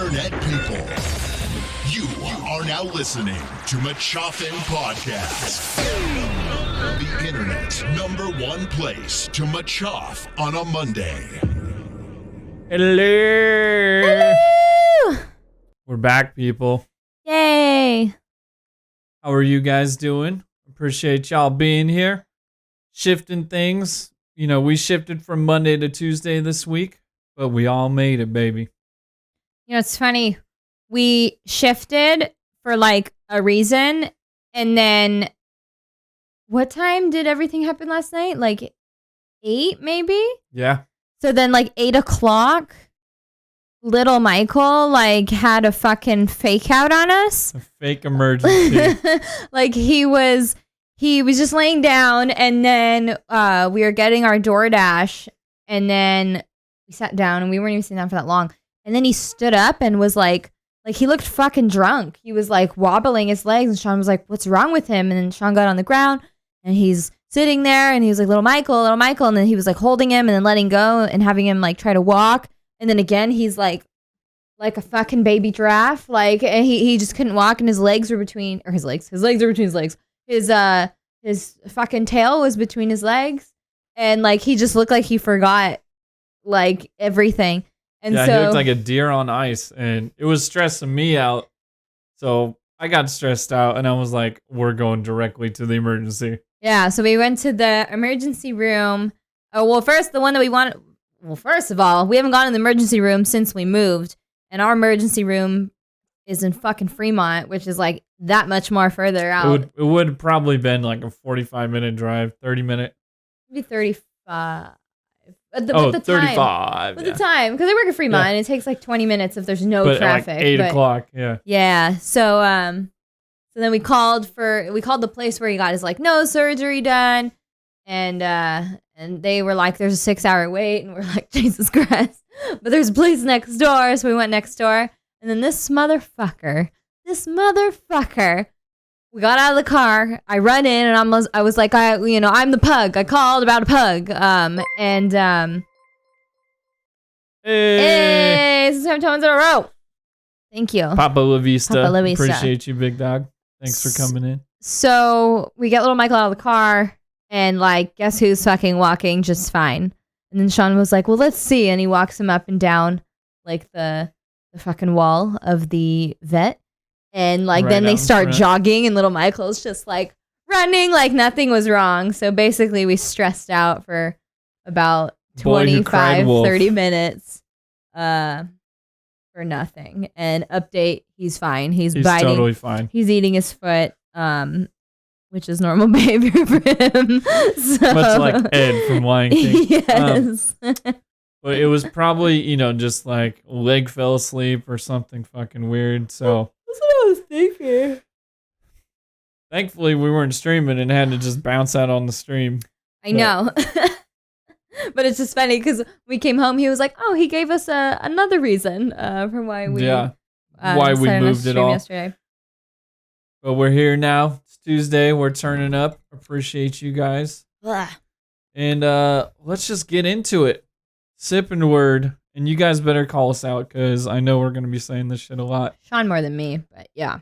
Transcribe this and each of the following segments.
internet people. You are now listening to Machoff'n Podcast. The internet's #1 place to machoff on a Monday. Hello. We're back, people. Yay. How are you guys doing? Appreciate y'all being here. Shifting things. You know, we shifted from Monday to Tuesday this week, but we all made it, baby. You know, it's funny. We shifted for like a reason, and then what time did everything happen last night? Like 8 maybe? Yeah. So then like 8 o'clock, Lil Michael like had a fucking fake out on us. A fake emergency. Like he was just laying down, and then we were getting our DoorDash, and then we sat down, and we weren't even sitting down for that long. And then he stood up and was like he looked fucking drunk. He was like wobbling his legs, and Sean was like, "What's wrong with him?" And then Sean got on the ground, and he's sitting there, and he was like, Lil Michael, and then he was like holding him and then letting go and having him like try to walk. And then again, he's like a fucking baby giraffe, like, and he just couldn't walk, and his legs were between his legs were between his legs. His fucking tail was between his legs, and like he just looked like he forgot like everything. And yeah, so he looked like a deer on ice, and it was stressing me out. So I got stressed out, and I was like, we're going directly to the emergency. yeah, so we went to the emergency room. Oh, well, first the one that we wanted. Well, first of all, we haven't gone in the emergency room since we moved, and our emergency room is in fucking Fremont, which is like that much more further out. It would probably been like a 45-minute drive, 30-minute. Maybe 35. With 35. With the time, because I work at Fremont, and it takes like 20 minutes if there's no traffic. Like 8 o'clock, yeah. Yeah, so then we called the place where he got his like nose surgery done, and they were like, there's a 6-hour wait, and we're like, Jesus Christ. But there's a place next door, so we went next door, and then this motherfucker, we got out of the car. I run in, and I was like, I'm the pug. I called about a pug. Hey, 7 times in a row. Thank you. Papa La Vista. Papa La Vista. Appreciate you, big dog. Thanks for coming in. So we get Lil Michael out of the car, and like, guess who's fucking walking just fine? And then Sean was like, well, let's see. And he walks him up and down like the fucking wall of the vet. And like, then they start jogging, and Lil Michael's just like running like nothing was wrong. So basically we stressed out for about 25, 30 minutes for nothing. And update, he's fine. He's biting. Totally fine. He's eating his foot, which is normal behavior for him. So, much like Ed from Lion King. Yes. But it was probably, just like leg fell asleep or something fucking weird. So that's what I was thinking. Thankfully, we weren't streaming and had to just bounce out on the stream. I know. But it's just funny because we came home, he was like, oh, he gave us another reason for why we why we moved it all. Yesterday. But we're here now. It's Tuesday. We're turning up. Appreciate you guys. Blah. And let's just get into it. Sipping word. And you guys better call us out because I know we're going to be saying this shit a lot. Sean more than me, but yeah.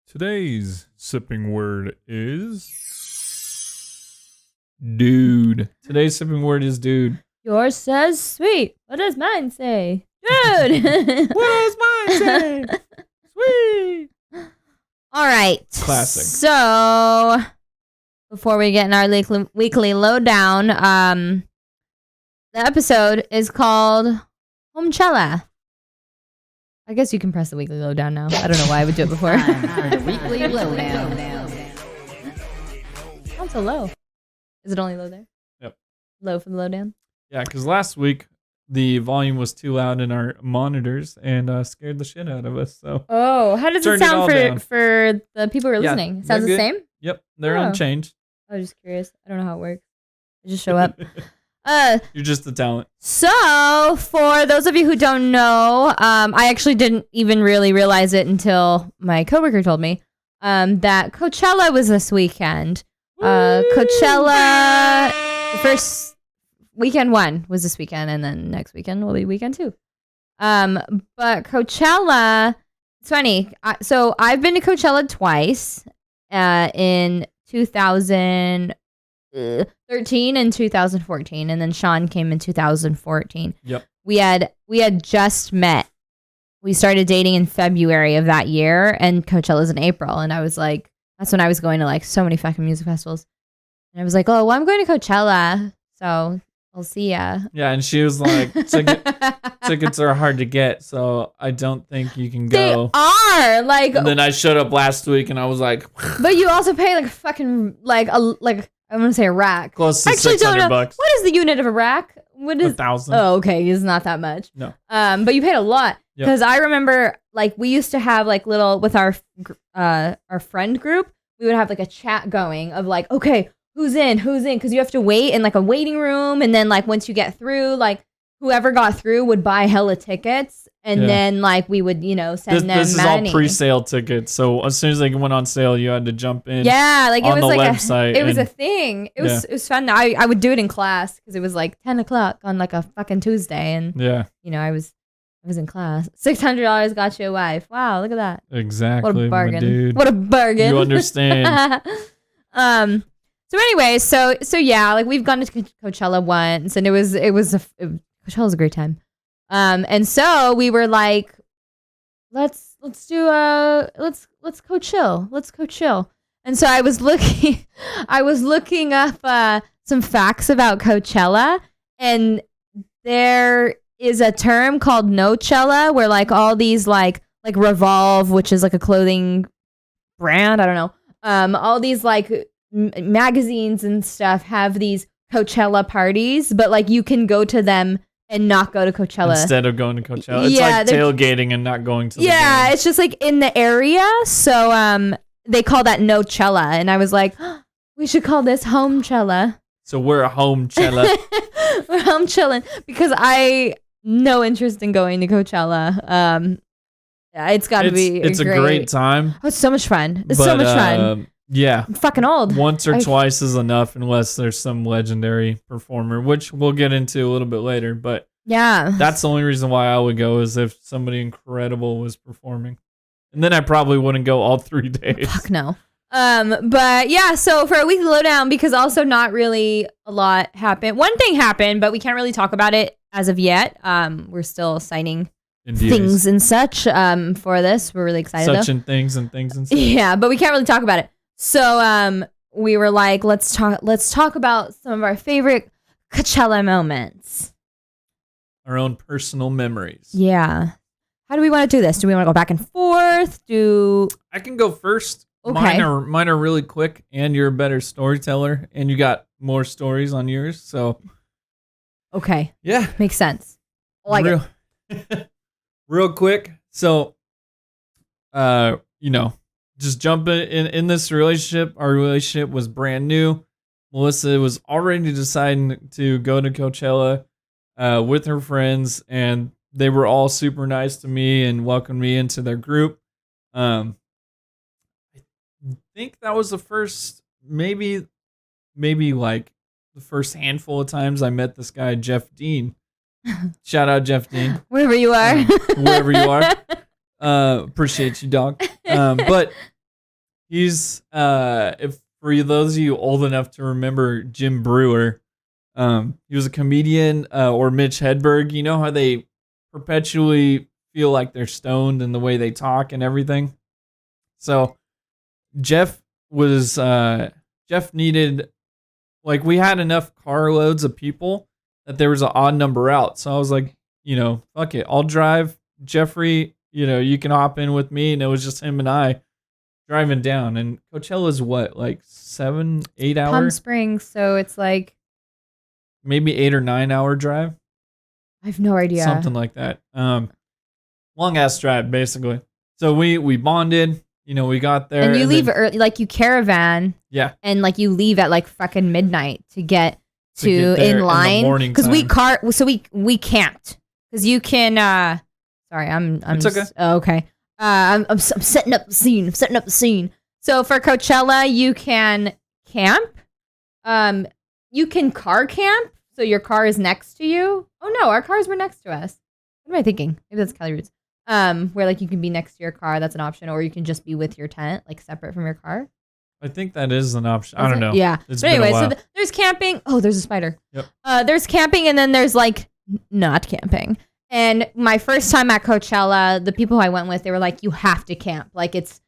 Today's sipping word is dude. Today's sipping word is dude. Yours says sweet. What does mine say? Dude. What does mine say? Sweet. All right. Classic. So before we get in our weekly lowdown, the episode is called Homechella. I guess you can press the weekly lowdown now. I don't know why I would do it before. Weekly lowdown. Sounds so low. Is it only low there? Yep. Low for the lowdown? Yeah, because last week the volume was too loud in our monitors and scared the shit out of us. So how does it sound for the people who are listening? It sounds the same? Yep, they're unchanged. I was just curious. I don't know how it works. I just show up. You're just the talent. So, for those of you who don't know, I actually didn't even really realize it until my coworker told me that Coachella was this weekend. Coachella, the first weekend 1 was this weekend, and then next weekend will be weekend 2. But Coachella, it's funny. So I've been to Coachella twice, in 2013 and 2014, and then Sean came in 2014. Yep. We had just met. We started dating in February of that year, and Coachella's in April. And I was like, that's when I was going to like so many fucking music festivals. And I was like, oh, well, I'm going to Coachella, so I'll see ya. Yeah, and she was like, tickets are hard to get, so I don't think you can go. They are like. And then I showed up last week, and I was like, but you also pay like fucking like I'm gonna say a rack. Close to I actually don't know. $600. What is the unit of a rack? What is 1,000? Oh, okay, it's not that much. No. But you paid a lot because I remember like we used to have like little with our friend group. We would have like a chat going of like, okay, who's in, because you have to wait in like a waiting room, and then like once you get through, like whoever got through would buy hella tickets, and then like we would send them. This is money. all pre-sale tickets, so as soon as they went on sale, you had to jump in. Yeah, like it on was the like website. it was a thing. It was fun. I would do it in class because it was like 10 o'clock on like a fucking Tuesday, and I was in class. $600 got you a wife. Wow, look at that. Exactly. What a bargain. My dude. What a bargain. You understand. So anyway, so yeah, like we've gone to Coachella once, and Coachella's a great time. And so we were like, let's go chill. And so I was looking up some facts about Coachella, and there is a term called Nochella, where like all these like Revolve, which is like a clothing brand, I don't know. All these like magazines and stuff have these Coachella parties, but like you can go to them and not go to Coachella instead of going to Coachella. It's like tailgating and not going to the game. It's just like in the area. So they call that Nochella, and I was like, oh, we should call this Homechella. So we're a Homechella. We're home chilling because I no interest in going to Coachella. It's got to be it's a great time. Oh, it's so much fun. It's so much fun. Yeah. I'm fucking old. Once or twice is enough unless there's some legendary performer, which we'll get into a little bit later. But yeah, that's the only reason why I would go is if somebody incredible was performing. And then I probably wouldn't go all 3 days. Fuck no. But yeah, so for a weekly lowdown, because also not really a lot happened. One thing happened, but we can't really talk about it as of yet. We're still signing things and such for this. We're really excited. Such and things and things and such. Yeah, but we can't really talk about it. So we were like, let's talk about some of our favorite Coachella moments. Our own personal memories. Yeah. How do we want to do this? Do we want to go back and forth? I can go first. Okay. Mine are really quick, and you're a better storyteller, and you got more stories on yours. So, okay, yeah, makes sense. I like it. Real quick. So, just jumping in this relationship. Our relationship was brand new. Melissa was already deciding to go to Coachella with her friends, and they were all super nice to me and welcomed me into their group. I think that was the first, maybe like the first handful of times I met this guy, Jeff Dean. Shout out Jeff Dean. Wherever you are. Wherever you are. Appreciate you, dog. But he's, if for those of you old enough to remember Jim Brewer, he was a comedian, or Mitch Hedberg. You know how they perpetually feel like they're stoned in the way they talk and everything? So Jeff needed, like, we had enough carloads of people that there was an odd number out. So I was like, fuck it. I'll drive. Jeffrey, you can hop in with me. And it was just him and I driving down. And Coachella's what, like 7-8 hours? Palm Springs. So it's like maybe 8 or 9 hour drive. I have no idea. Something like that. Long ass drive, basically. So we bonded. We got there. And you leave early, like you caravan. Yeah. And like you leave at like fucking midnight to get in line. Because we camped. Because you can, sorry, it's okay. Okay. I'm setting up the scene. So for Coachella, you can camp. You can car camp. So your car is next to you. Oh no, our cars were next to us. What am I thinking? Maybe that's Cali Roots. Where like you can be next to your car, that's an option, or you can just be with your tent, like separate from your car. I think that is an option. I don't know. Yeah. It's but been a anyway, while. so there's camping. Oh, there's a spider. Yep. There's camping, and then there's like not camping. And my first time at Coachella, the people who I went with, they were like, "You have to camp. Like it's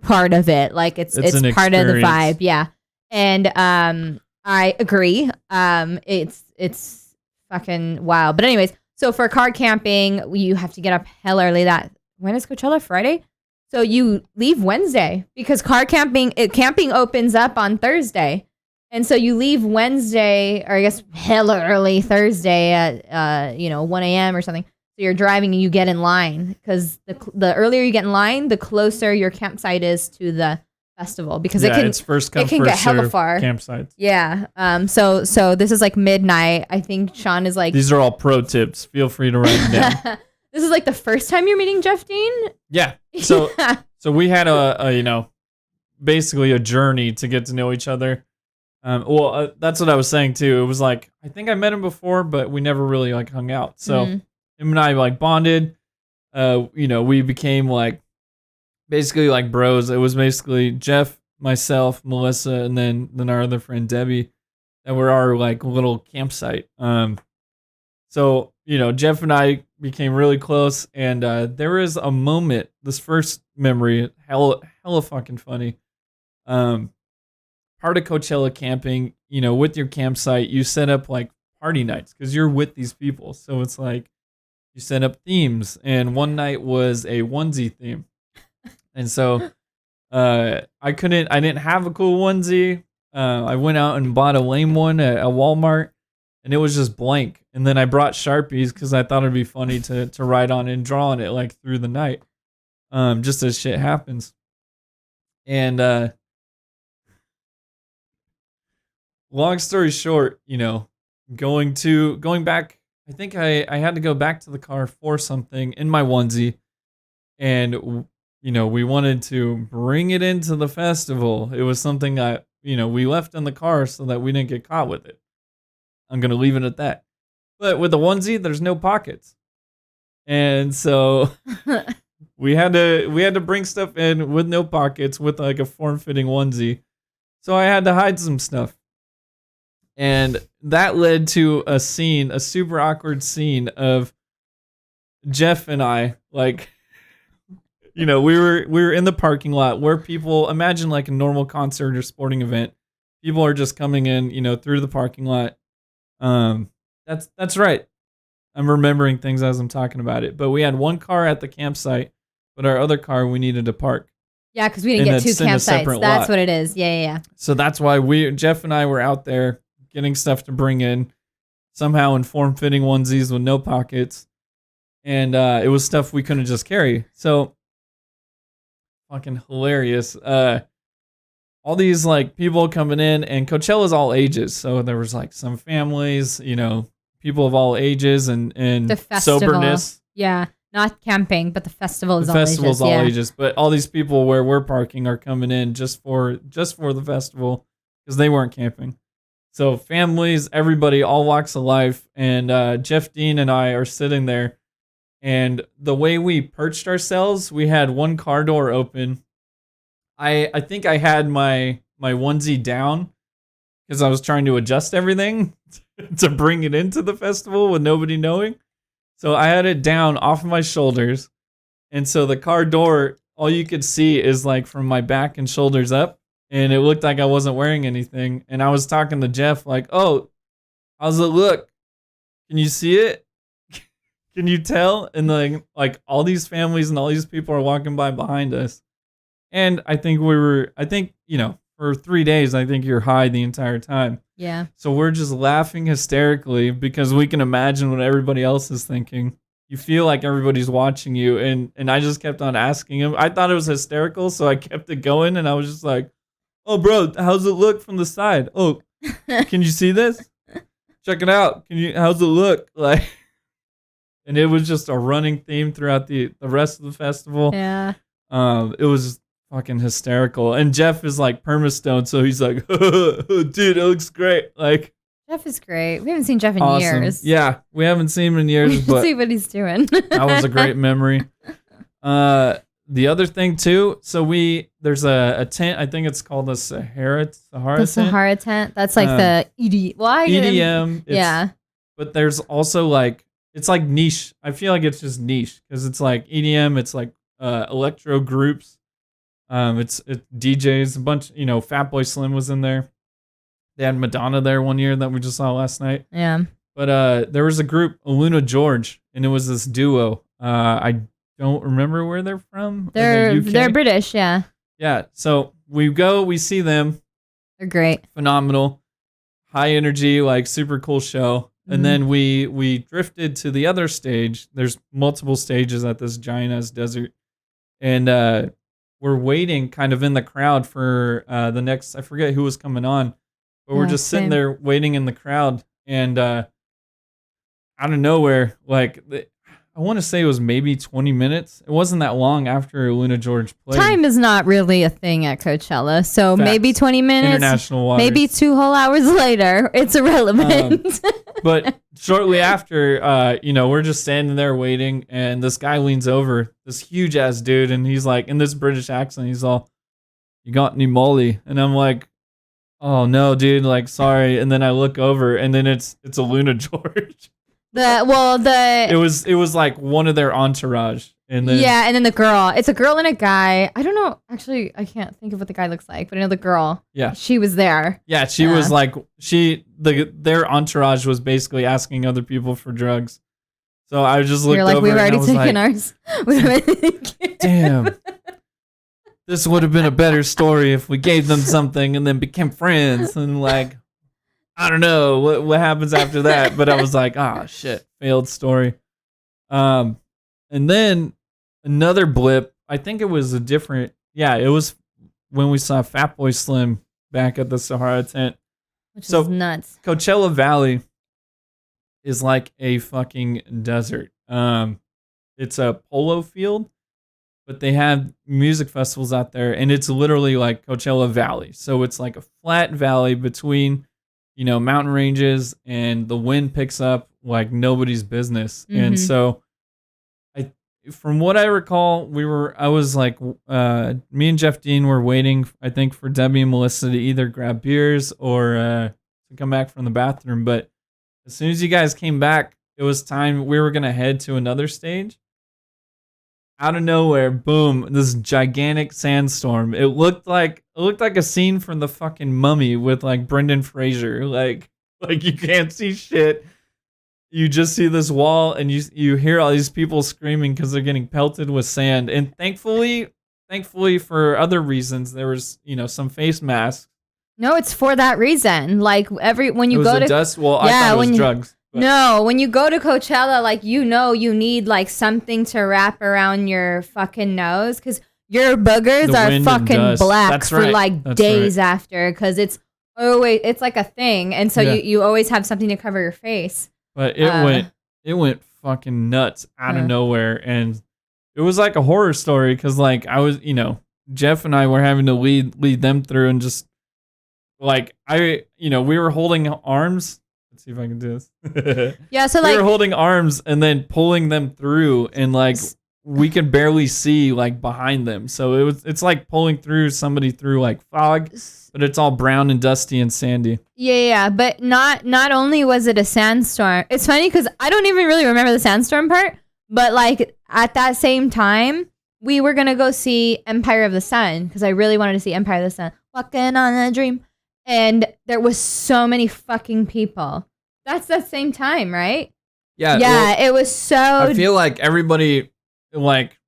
part of it. Like it's part of the vibe." Yeah. And I agree. It's fucking wild. But anyways, so for car camping, you have to get up hell early. When is Coachella? Friday? So you leave Wednesday because camping opens up on Thursday. And so you leave Wednesday, or I guess hella early Thursday at 1 a.m. or something. So you're driving and you get in line because the earlier you get in line, the closer your campsite is to the festival because it's first come, it can first get hella serve far. Campsites. Yeah. So this is like midnight. I think Sean is like. These are all pro tips. Feel free to write them down. This is like the first time you're meeting Jeff Dean? Yeah. So we had a basically a journey to get to know each other. That's what I was saying too. It was like, I think I met him before, but we never really like hung out. So him and I like bonded. We became like basically like bros. It was basically Jeff, myself, Melissa, and then our other friend Debbie that were our like little campsite. So Jeff and I became really close, and there was a moment. This first memory, hella fucking funny. Part of Coachella camping, with your campsite, you set up like party nights because you're with these people. So it's like you set up themes, and one night was a onesie theme, and so I didn't have a cool onesie. I went out and bought a lame one at Walmart. And it was just blank. And then I brought Sharpies because I thought it'd be funny to write on and draw on it like through the night. Just as shit happens. And long story short, going back, I think I had to go back to the car for something in my onesie. And we wanted to bring it into the festival. It was something that, we left in the car so that we didn't get caught with it. I'm going to leave it at that. But with the onesie, there's no pockets. And so we had to bring stuff in with no pockets with like a form-fitting onesie. So I had to hide some stuff. And that led to a super awkward scene of Jeff and I, like, we were in the parking lot where people, imagine like a normal concert or sporting event. People are just coming in, through the parking lot. That's right. I'm remembering things as I'm talking about it. But we had one car at the campsite, but our other car we needed to park. Yeah, because we didn't get two campsites. That's what it is. Yeah. So that's why Jeff and I were out there getting stuff to bring in, somehow in form-fitting onesies with no pockets, and it was stuff we couldn't just carry. So fucking hilarious. All these like people coming in, and Coachella's all ages. So there was like some families, people of all ages and the festival. soberness. Yeah, not camping, but the festival is all ages. The festival's all ages, but all these people where we're parking are coming in just for the festival because they weren't camping. So families, everybody, all walks of life, and Jeff Dean and I are sitting there, and the way we perched ourselves, we had one car door open. I think I had my onesie down because I was trying to adjust everything to bring it into the festival with nobody knowing. So I had it down off of my shoulders. And so the car door, all you could see is like from my back and shoulders up. And it looked like I wasn't wearing anything. And I was talking to Jeff like, "Oh, how's it look? Can you see it? Can you tell?" And like all these families and all these people are walking by behind us. And I think for 3 days, I think you're high the entire time. Yeah. So we're just laughing hysterically because we can imagine what everybody else is thinking. You feel like everybody's watching you. And I just kept on asking him. I thought it was hysterical, so I kept it going. And I was just like, "Oh, bro, how's it look from the side? Oh, can you see this? Check it out. How's it look?" Like, and it was just a running theme throughout the rest of the festival. Yeah. It was fucking hysterical. And Jeff is like permastone, so he's like, "Dude, it looks great." Like, Jeff is great. We haven't seen Jeff in Awesome. years. Yeah, we haven't seen him in years, Let's but see what he's doing. that was a great memory. The other thing too, so there's a tent. I think it's called the Sahara The tent. Sahara tent. That's like the EDM. Well, EDM. Yeah. But there's also like it's like niche. I feel like it's just niche because it's like EDM. It's like electro groups. It's DJs. A bunch. Fatboy Slim was in there. They had Madonna there one year that we just saw last night. Yeah. But there was a group, Aluna George, and it was this duo. I don't remember where they're from. They're British, yeah. Yeah. So we see them. They're great. Phenomenal. High energy, like super cool show. And then we drifted to the other stage. There's multiple stages at this giant ass desert. And we're waiting kind of in the crowd for the next, I forget who was coming on. But we're just sitting there waiting in the crowd. And out of nowhere, like I want to say it was maybe 20 minutes. It wasn't that long after Luna George played. Time is not really a thing at Coachella. So Facts. maybe 20 minutes. International waters. Maybe 2 whole hours later. It's irrelevant. But shortly after, we're just standing there waiting. And this guy leans over, this huge ass dude. And he's like, in this British accent, he's all, "You got any Molly?" And I'm like, "Oh no, dude, like, sorry." And then I look over and then it's a Luna George. It was like one of their entourage, and then and then the girl. It's a girl and a guy. I don't know. Actually, I can't think of what the guy looks like, but I know the girl. Yeah, she was there. Yeah, she was like their entourage was basically asking other people for drugs. So I just looked over. We've already taken ours. Damn. This would have been a better story if we gave them something and then became friends and like. I don't know what happens after that, but I was like, shit, failed story. And then another blip. I think it was it was when we saw Fatboy Slim back at the Sahara tent. Which is nuts. Coachella Valley is like a fucking desert. It's a polo field, but they have music festivals out there, and it's literally like Coachella Valley. So it's like a flat valley between mountain ranges, and the wind picks up like nobody's business. Mm-hmm. And so from what I recall, I was like, me and Jeff Dean were waiting, I think, for Debbie and Melissa to either grab beers or to come back from the bathroom. But as soon as you guys came back, it was time. We were going to head to another stage. Out of nowhere, boom, this gigantic sandstorm. It looked like a scene from the fucking Mummy with like Brendan Fraser. Like you can't see shit. You just see this wall and you hear all these people screaming because they're getting pelted with sand. And thankfully for other reasons, there was, some face masks. No, it's for that reason. Like when you go to dust. Well, I thought it was drugs. But. No, when you go to Coachella, like you need like something to wrap around your fucking nose because your boogers are fucking black for days after because it's like a thing, and so you always have something to cover your face. But it went fucking nuts out of nowhere, and it was like a horror story because like I was, Jeff and I were having to lead them through, and just like we were holding arms. Let's see if I can do this. Yeah, so we were holding arms and then pulling them through, and like we could barely see like behind them. So it's like pulling through somebody through like fog, but it's all brown and dusty and sandy. Yeah, but not only was it a sandstorm. It's funny because I don't even really remember the sandstorm part, but like at that same time, we were gonna go see Empire of the Sun because I really wanted to see Empire of the Sun. Walking on a dream. And there was so many fucking people. That's that same time, right? Yeah. Yeah, it was so... I feel like everybody, like...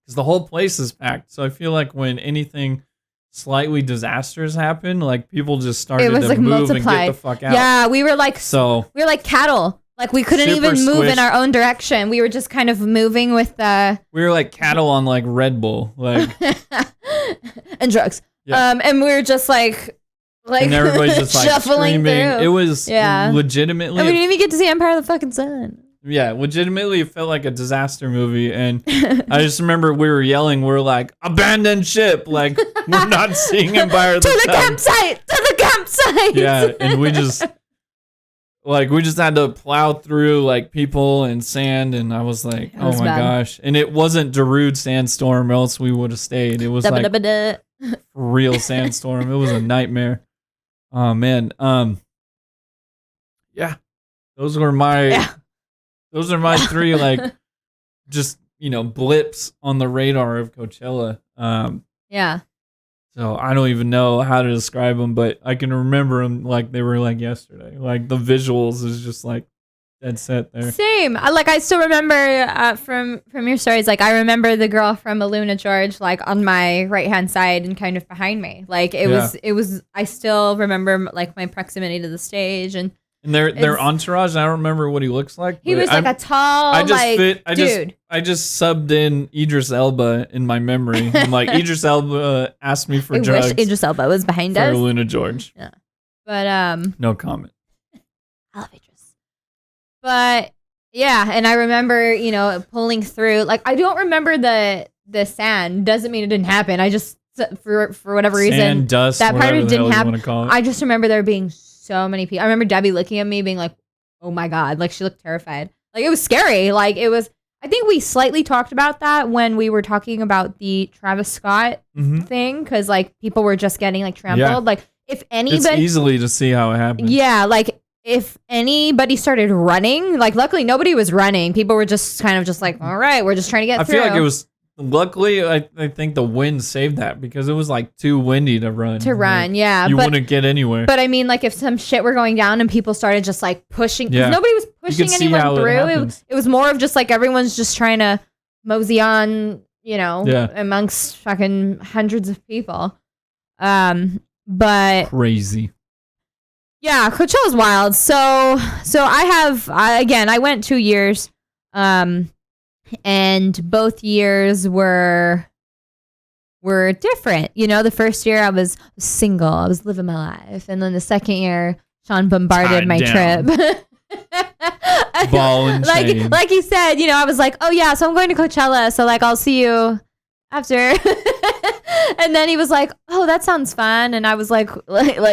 Because the whole place is packed. So I feel like when anything slightly disastrous happened, like, people just started to move multiplied. And get the fuck out. Yeah, we were like cattle. Like, we couldn't even move in our own direction. We were just kind of moving with the... We were like cattle on, like, Red Bull. Like... and drugs. Yeah. And we were just like and everybody's just like screaming. Through. It was legitimately. And we didn't even get to see Empire of the fucking Sun. Yeah, legitimately, it felt like a disaster movie. And I just remember we were yelling. We're like, abandon ship. Like, we're not seeing Empire of the Sun. To the campsite. Yeah, and we just like we just had to plow through like people and sand, and I was like, That was oh my bad. gosh. And it wasn't Darude sandstorm, or else we would have stayed. It was like real sandstorm. It was a nightmare. Oh man. Yeah. Those are my three like just, blips on the radar of Coachella. Yeah. So I don't even know how to describe them, but I can remember them like they were like yesterday. Like the visuals is just like dead set there. Same. I still remember from your stories. Like I remember the girl from Aluna George, like on my right hand side and kind of behind me. Like it was. I still remember like my proximity to the stage and their entourage. I don't remember what he looks like. He was like a tall, dude. I just subbed in Idris Elba in my memory. I'm like, Idris Elba asked me for drugs. I wish Idris Elba was behind for us. Luna George. Yeah. But no comment. I love Idris. But yeah, and I remember, pulling through. Like I don't remember the sand. Doesn't mean it didn't happen. I just for whatever reason Sand, dust, that part of it didn't happen. I just remember there being so many people. I remember Debbie looking at me being like, oh my God. Like she looked terrified. Like it was scary. Like it was, I think we slightly talked about that when we were talking about the Travis Scott thing. Cause like people were just getting like trampled. Yeah. Like if anybody. It's easily to see how it happened. Yeah. Like if anybody started running, like luckily nobody was running. People were just kind of just like, all right, we're just trying to get through. I feel like it was. Luckily, I think the wind saved that because it was like too windy to run. Yeah. You wouldn't get anywhere. But I mean, like if some shit were going down and people started just like pushing, because nobody was pushing anyone through. It was more of just like everyone's just trying to mosey on, amongst fucking hundreds of people. But crazy. Yeah, Coachella's wild. So I went 2 years. And both years were different. The first year I was single. I was living my life. And then the second year, Sean bombarded my trip. Ball and chain. Like he said, I was like, oh yeah, so I'm going to Coachella. So like, I'll see you after. And then he was like, oh, that sounds fun. And I was like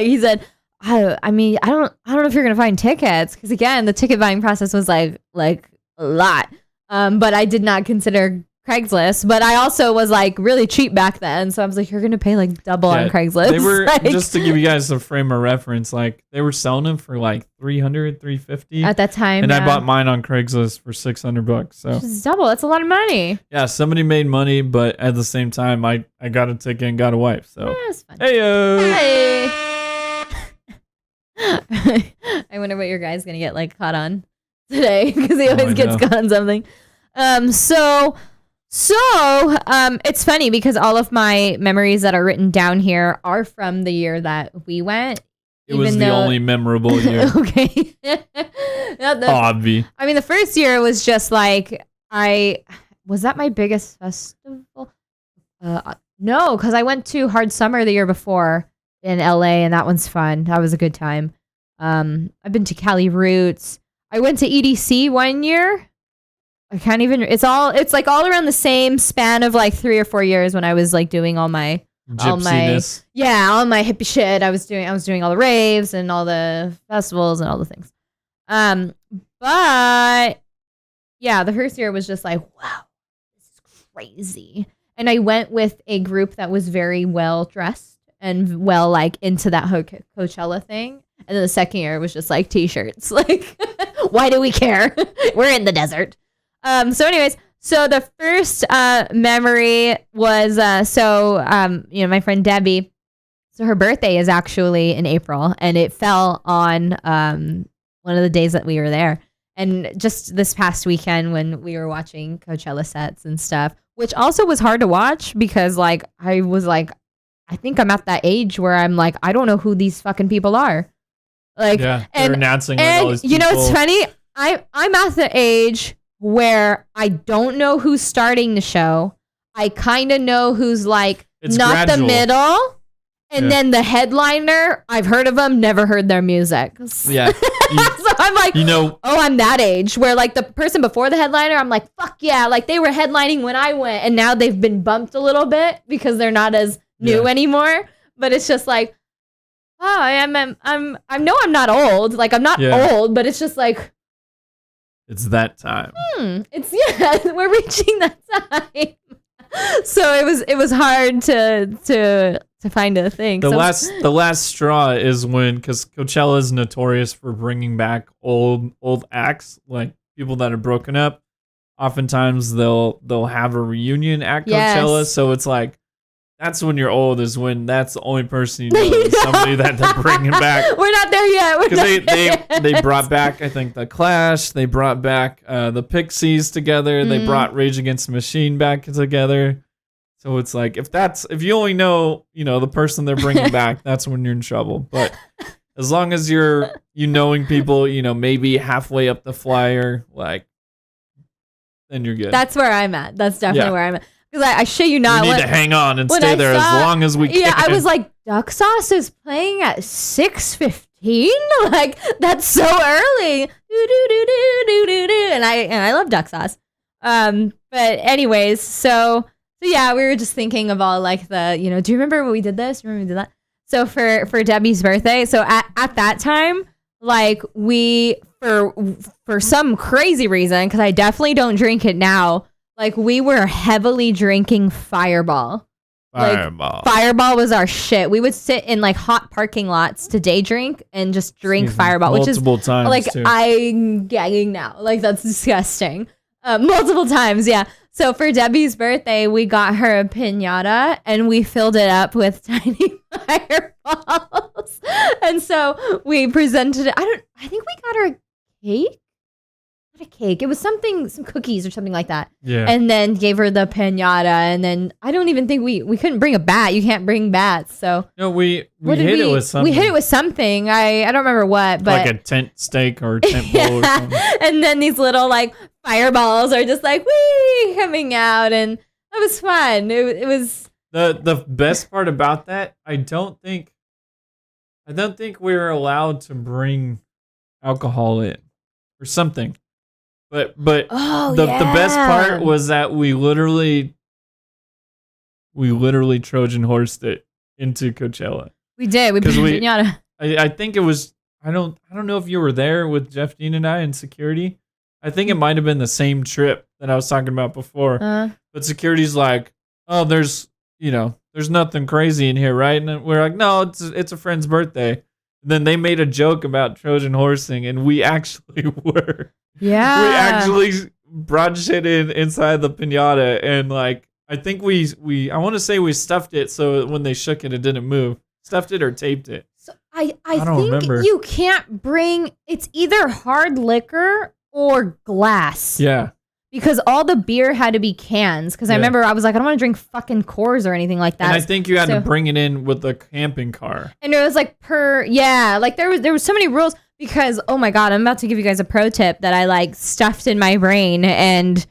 he said, I mean, I don't know if you're going to find tickets. Cause again, the ticket buying process was like a lot. But I did not consider Craigslist, but I also was like really cheap back then. So I was like, you're going to pay like double on Craigslist. They were, just to give you guys a frame of reference, like they were selling them for like $300, $350 at that time. And I bought mine on Craigslist for $600. So it's double. That's a lot of money. Yeah. Somebody made money, but at the same time, I got a ticket and got a wife. So it's fun. Hey. I wonder what your guy's going to get like caught on today because he always gets caught on something. So it's funny because all of my memories that are written down here are from the year that we went. It was the only memorable year. Okay. Obvi. I mean, the first year was just like, was that my biggest festival? No, because I went to Hard Summer the year before in LA and that one's fun. That was a good time. I've been to Cali Roots. I went to EDC 1 year. I can't even. It's like all around the same span of like 3 or 4 years when I was like doing all my gypsiness. All my hippie shit. I was doing all the raves and all the festivals and all the things. But yeah, the first year was just like, wow, this is crazy. And I went with a group that was very well dressed and well like into that Coachella thing. And then the second year was just like t-shirts. Like, why do we care? We're in the desert. So anyways, so the first memory was, my friend Debbie, so her birthday is actually in April and it fell on one of the days that we were there. And just this past weekend when we were watching Coachella sets and stuff, which also was hard to watch because like, I was like, I think I'm at that age where I'm like, I don't know who these fucking people are. Like, yeah, they're announcing like all these people. You know, it's funny. I'm at the age where I don't know who's starting the show. I kind of know who's like it's not gradual. the middle. And then the headliner, I've heard of them, never heard their music. Yeah. So I'm like, I'm that age where like the person before the headliner, I'm like, fuck yeah. Like they were headlining when I went and now they've been bumped a little bit because they're not as new anymore. But it's just like, I know I'm not old. Like, I'm not old, but it's just like, it's that time. We're reaching that time. So it was hard to find a thing. The last straw is when, because Coachella is notorious for bringing back old acts, like people that are broken up. Oftentimes they'll have a reunion at Coachella, so it's like that's when you're old, is when that's the only person you know is somebody that they're bringing back. We're not there yet. Because they brought back, I think, the Clash. They brought back the Pixies together. They brought Rage Against the Machine back together. So it's like if you only know the person they're bringing back, that's when you're in trouble. But as long as you're knowing people, maybe halfway up the flyer, like, then you're good. That's where I'm at. That's definitely where I'm at. Because I shit you not. We need to hang on and stay there as long as we can. Yeah, I was like, Duck Sauce is playing at 6:15. Like, that's so early. And I love Duck Sauce. But anyways, so yeah, we were just thinking of all like the, do you remember when we did this? Remember we did that? So for Debbie's birthday, so at that time, like we for some crazy reason, because I definitely don't drink it now. Like, we were heavily drinking Fireball. Like, Fireball was our shit. We would sit in like hot parking lots to day drink and just drink Fireball, which is times like too. I'm gagging now. Like, that's disgusting. Multiple times, yeah. So for Debbie's birthday, we got her a piñata and we filled it up with tiny fireballs. And so we presented it. I think we got her a cake. Not a cake. It was some cookies or something like that. Yeah. And then gave her the piñata. And then I don't even think we couldn't bring a bat. You can't bring bats. So no, we hit it with something. We hit it with something. I don't remember what, but like a tent stake or a tent pole or something. And then these little like fireballs are just like wee coming out, and that was fun. It was the best part about that. I don't think we were allowed to bring alcohol in or something. But the best part was that we literally Trojan horsed it into Coachella. We did. We put piñata. I think it was. I don't know if you were there with Jeff Dean and I in security. I think it might have been the same trip that I was talking about before. But security's like, oh, there's nothing crazy in here, right? And we're like, no, it's a friend's birthday. And then they made a joke about Trojan horsing, and we actually were. Yeah. We actually brought shit inside the piñata, and like I think I want to say we stuffed it so when they shook it, it didn't move. Stuffed it or taped it. So I don't think remember. You can't bring. It's either hard liquor or glass. Yeah. Because all the beer had to be cans. Because I remember I was like, I don't want to drink fucking Coors or anything like that. And I think you had to bring it in with the camping car. And it was like like there was so many rules. Because, oh my God, I'm about to give you guys a pro tip that I like stuffed in my brain and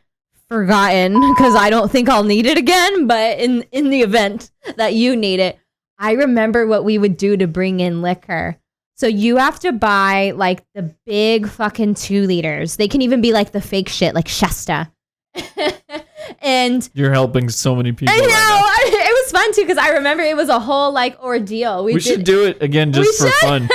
forgotten because I don't think I'll need it again. But in the event that you need it, I remember what we would do to bring in liquor. So you have to buy like the big fucking 2 liters. They can even be like the fake shit, like Shasta. And you're helping so many people. I know. Right now. It was fun too because I remember it was a whole like ordeal. We should do it again just for fun.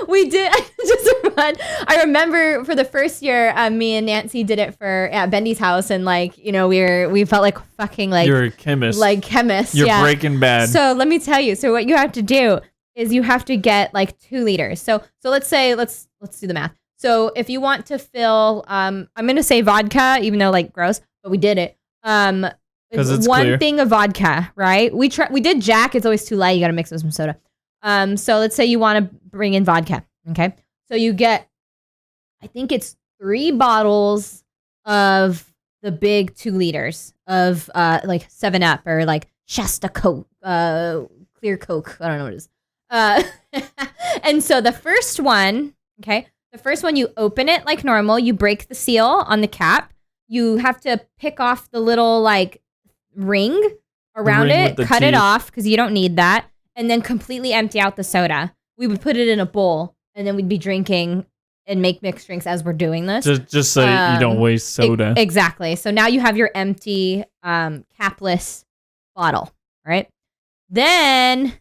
We did just for fun. I remember for the first year, me and Nancy did it at Bendy's house, and like we felt like fucking like you're a chemist, like chemists. You're Breaking Bad. So let me tell you. So what you have to do is you have to get like 2 liters. So let's say let's do the math. So if you want to fill, I'm gonna say vodka, even though like gross, but we did it. Because it's one clear. thing of vodka, right? We did Jack. It's always too light. You got to mix it with some soda. So let's say you want to bring in vodka. Okay. So you get, I think it's 3 bottles of the big 2 liters of like 7-Up or like Shasta Coke, clear Coke. I don't know what it is. And so the first one, you open it like normal. You break the seal on the cap. You have to pick off the little like ring around it, cut it off because you don't need that, and then completely empty out the soda. We would put it in a bowl, and then we'd be drinking and make mixed drinks as we're doing this. Just so you don't waste soda. Exactly. So now you have your empty, capless bottle, right? Then,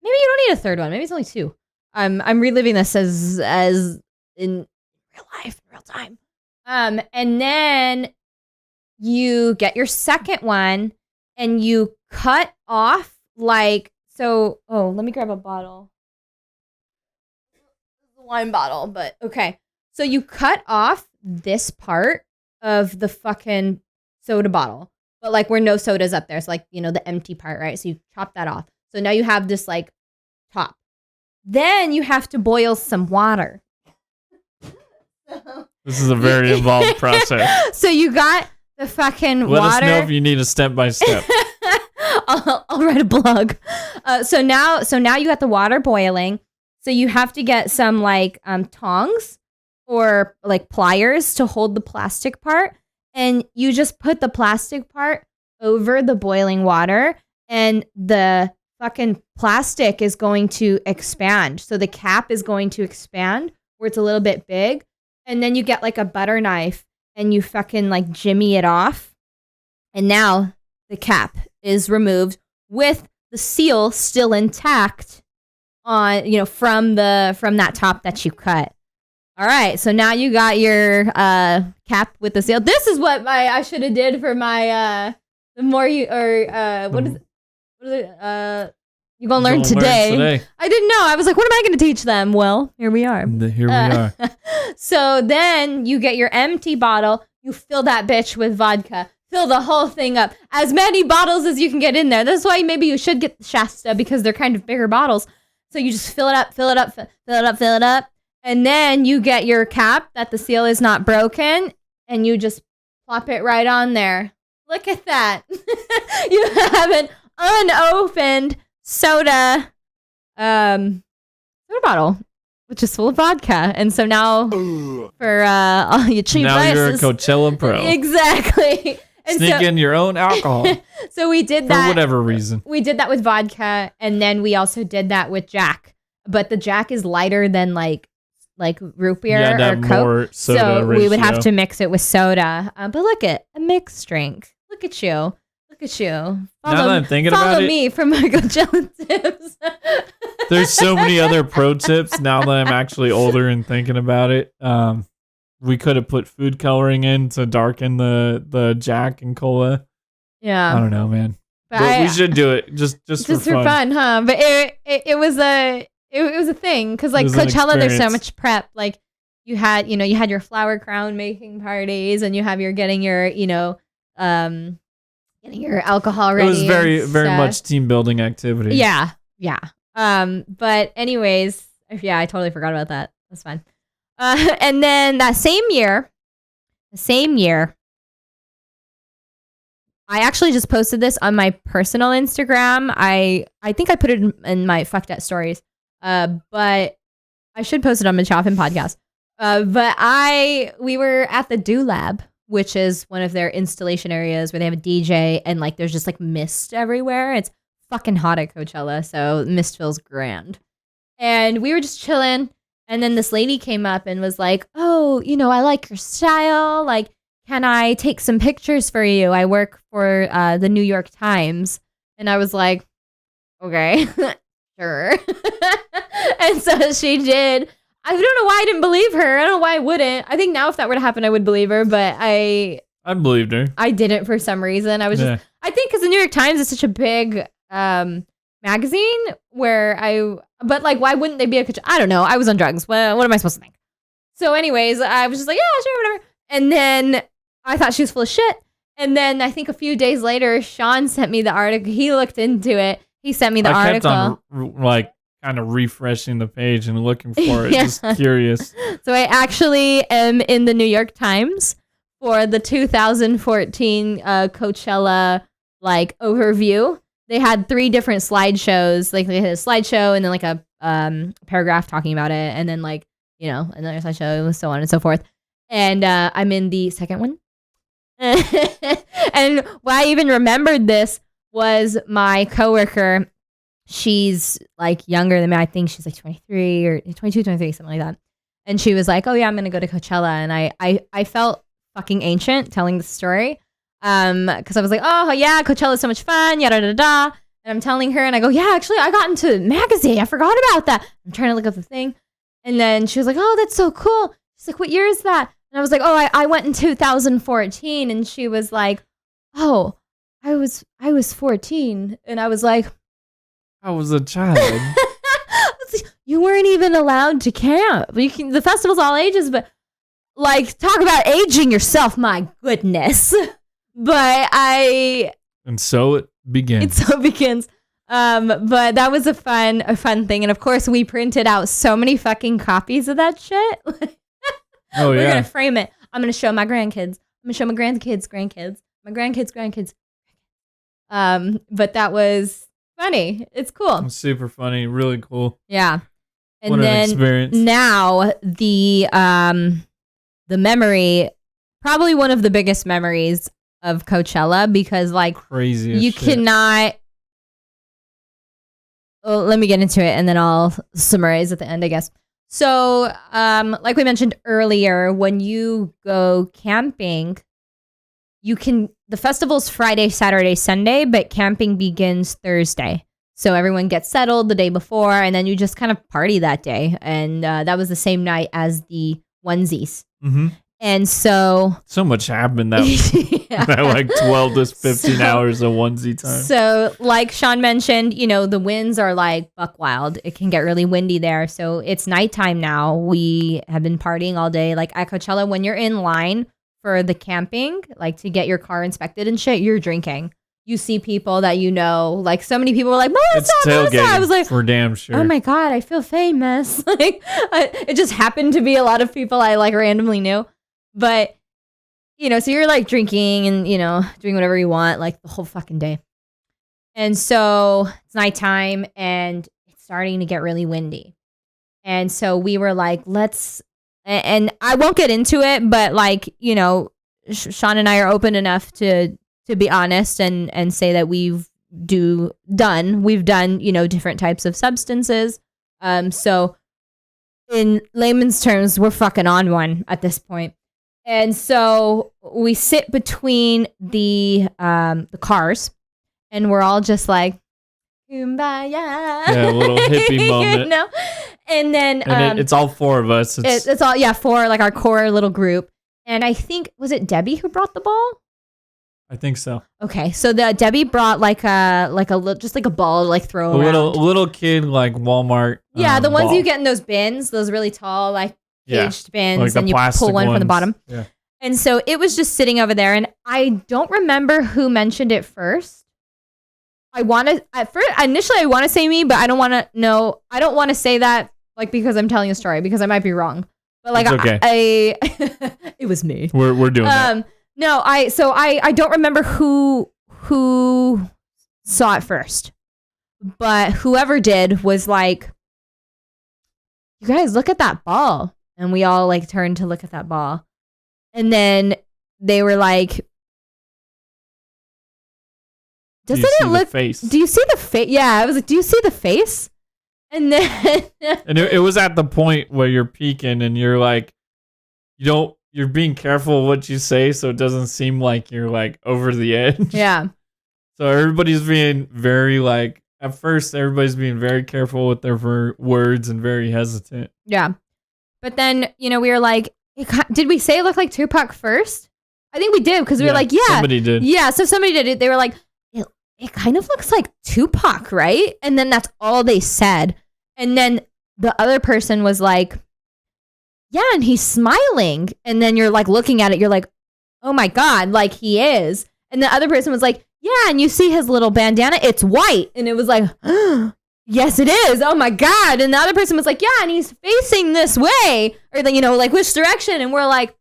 maybe you don't need a third one. Maybe it's only 2. I'm reliving this as in real life, in real time. And then you get your second one and you cut off like so. Oh, let me grab a bottle. It's a wine bottle, but okay. So you cut off this part of the fucking soda bottle, but like where no soda's up there. So like, the empty part, right? So you chop that off. So now you have this like top. Then you have to boil some water. This is a very involved process. So you got the fucking Let water. us know if you need a step-by-step. I'll write a blog. So now you got the water boiling. So you have to get some like tongs or like pliers to hold the plastic part. And you just put the plastic part over the boiling water and the fucking plastic is going to expand. So the cap is going to expand where it's a little bit big. And then you get like a butter knife and you fucking like jimmy it off. And now the cap is removed with the seal still intact on, from that top that you cut. All right, so now you got your cap with the seal. This is what I should have did for my the more you or what is it? You're gonna learn today. I didn't know. I was like, what am I gonna teach them? Well, here we are. Here we are. So then you get your empty bottle. You fill that bitch with vodka. Fill the whole thing up. As many bottles as you can get in there. That's why maybe you should get the Shasta because they're kind of bigger bottles. So you just fill it up, fill it up, fill it up, fill it up. And then you get your cap that the seal is not broken. And you just plop it right on there. Look at that. You have an unopened soda bottle, which is full of vodka. And so now for all you cheap now prices, you're a Coachella pro. Exactly. And Sneak in your own alcohol. So we did that for whatever reason. We did that with vodka, and then we also did that with Jack. But the Jack is lighter than like root beer or Coke, so we would have to mix it with soda. But look at a mixed drink. Look at you. Look at you. Now that I'm thinking about follow it, me for my Coachella tips. There's so many other pro tips now that I'm actually older and thinking about it. We could have put food coloring in to darken the Jack and Cola. Yeah. I don't know, man. But we should do it just for fun, huh? But it was a thing because like Coachella, there's so much prep. Like you had your flower crown making parties, and you have getting your alcohol ready. It was very much team building activity. Yeah. But anyways, yeah, I totally forgot about that. That's fine. And then that same year, I actually just posted this on my personal Instagram. I think I put it in my fucked up stories. But I should post it on Machoff'n podcast. But we were at the Do Lab, which is one of their installation areas where they have a DJ and like there's just like mist everywhere. It's fucking hot at Coachella, so mist feels grand. And we were just chilling, and then this lady came up and was like, "Oh, I like your style. Like, can I take some pictures for you? I work for the New York Times." And I was like, "Okay, sure." And so she did. I don't know why I didn't believe her. I don't know why I wouldn't. I think now if that were to happen, I would believe her, but I believed her. I didn't for some reason. I was just, I think because the New York Times is such a big magazine but like, why wouldn't they be I don't know. I was on drugs. What am I supposed to think? So anyways, I was just like, yeah, sure, whatever. And then I thought she was full of shit. And then I think a few days later, Sean sent me the article. He looked into it. He sent me the article. I kept on kind of refreshing the page and looking for it, just curious. So I actually am in the New York Times for the 2014 Coachella overview. They had 3 different slideshows. Like they had a slideshow and then like a paragraph talking about it, and then another slideshow, so on and so forth. And I'm in the second one. And why I even remembered this was my coworker. She's like younger than me. I think she's like 23 or 22, 23, something like that. And she was like, "Oh yeah, I'm gonna go to Coachella." And I felt fucking ancient telling the story. Because I was like, "Oh yeah, Coachella is so much fun, yada da da." And I'm telling her, and I go, yeah, actually, I got into a magazine. I forgot about that. I'm trying to look up the thing. And then she was like, oh, that's so cool. She's like, what year is that? And I was like, oh, I went in 2014. And she was like, oh, I was 14. And I was like, I was a child. you weren't even allowed to camp. The festival's all ages, but like, talk about aging yourself. My goodness. But and so it begins. But that was a fun thing. And of course, we printed out so many fucking copies of that shit. Oh, We're yeah. going to frame it. I'm going to show my grandkids. I'm going to show my grandkids, my grandkids. But that was funny. It's cool. It's super funny. Really cool. Yeah. And what then an experience. now the memory, probably one of the biggest memories of Coachella, because like crazy as you shit. cannot. Well, let me get into it and then I'll summarize at the end, I guess. So, like we mentioned earlier, when you go camping, the festival's Friday, Saturday, Sunday, but camping begins Thursday. So everyone gets settled the day before, and then you just kind of party that day. And that was the same night as the onesies. Mm-hmm. And so much happened that that like 12 to 15 hours of onesie time. So like Sean mentioned, the winds are like buck wild. It can get really windy there. So it's nighttime now. We have been partying all day. Like at Coachella, when you're in line for the camping, like to get your car inspected and shit, you're drinking. You see people that like so many people were like, Melissa. I was like, for damn sure. Oh my God, I feel famous. Like it just happened to be a lot of people I like randomly knew. But, so you're like drinking and, doing whatever you want, like the whole fucking day. And so it's nighttime and it's starting to get really windy. And so we were like, and I won't get into it, but like, Sean and I are open enough to be honest and say that we've done, different types of substances. So in layman's terms, we're fucking on one at this point. And so we sit between the cars, and we're all just like, kumbaya. Yeah, a little hippie moment. And then it's all four of us. It's all four, like our core little group. And I think, was it Debbie who brought the ball? I think so. Okay, so Debbie brought like a ball to like throw around. A little kid like Walmart. Yeah, the ones ball. you get in those bins, those really tall like caged bins, like and you pull one from the bottom. Yeah. And so it was just sitting over there, and I don't remember who mentioned it first. Initially I want to say me, but I don't want to know. I don't want to say that like because I'm telling a story, because I might be wrong. But like it's okay. I it was me. We're doing that. No, I don't remember who saw it first. But whoever did was like, you guys look at that ball. And we all like turned to look at that ball. And then they were like, doesn't it look face? Do you see the face? Yeah, I was like, do you see the face? And then and it was at the point where you're peeking and you're like, you're being careful of what you say so it doesn't seem like you're like over the edge. Yeah. So everybody's being very like, at first everybody's being very careful with their words and very hesitant. Yeah. But then, we were like, did we say it looked like Tupac first? I think we did, because we were like, yeah. Somebody did. Yeah, so somebody did it. They were like, it kind of looks like Tupac, right? And then that's all they said. And then the other person was like, yeah, and he's smiling. And then you're like looking at it, you're like, oh my God, like he is. And the other person was like, yeah, and you see his little bandana, it's white. And it was like, yes, it is. Oh my God. And the other person was like, yeah, and he's facing this way. Or like which direction? And we're like,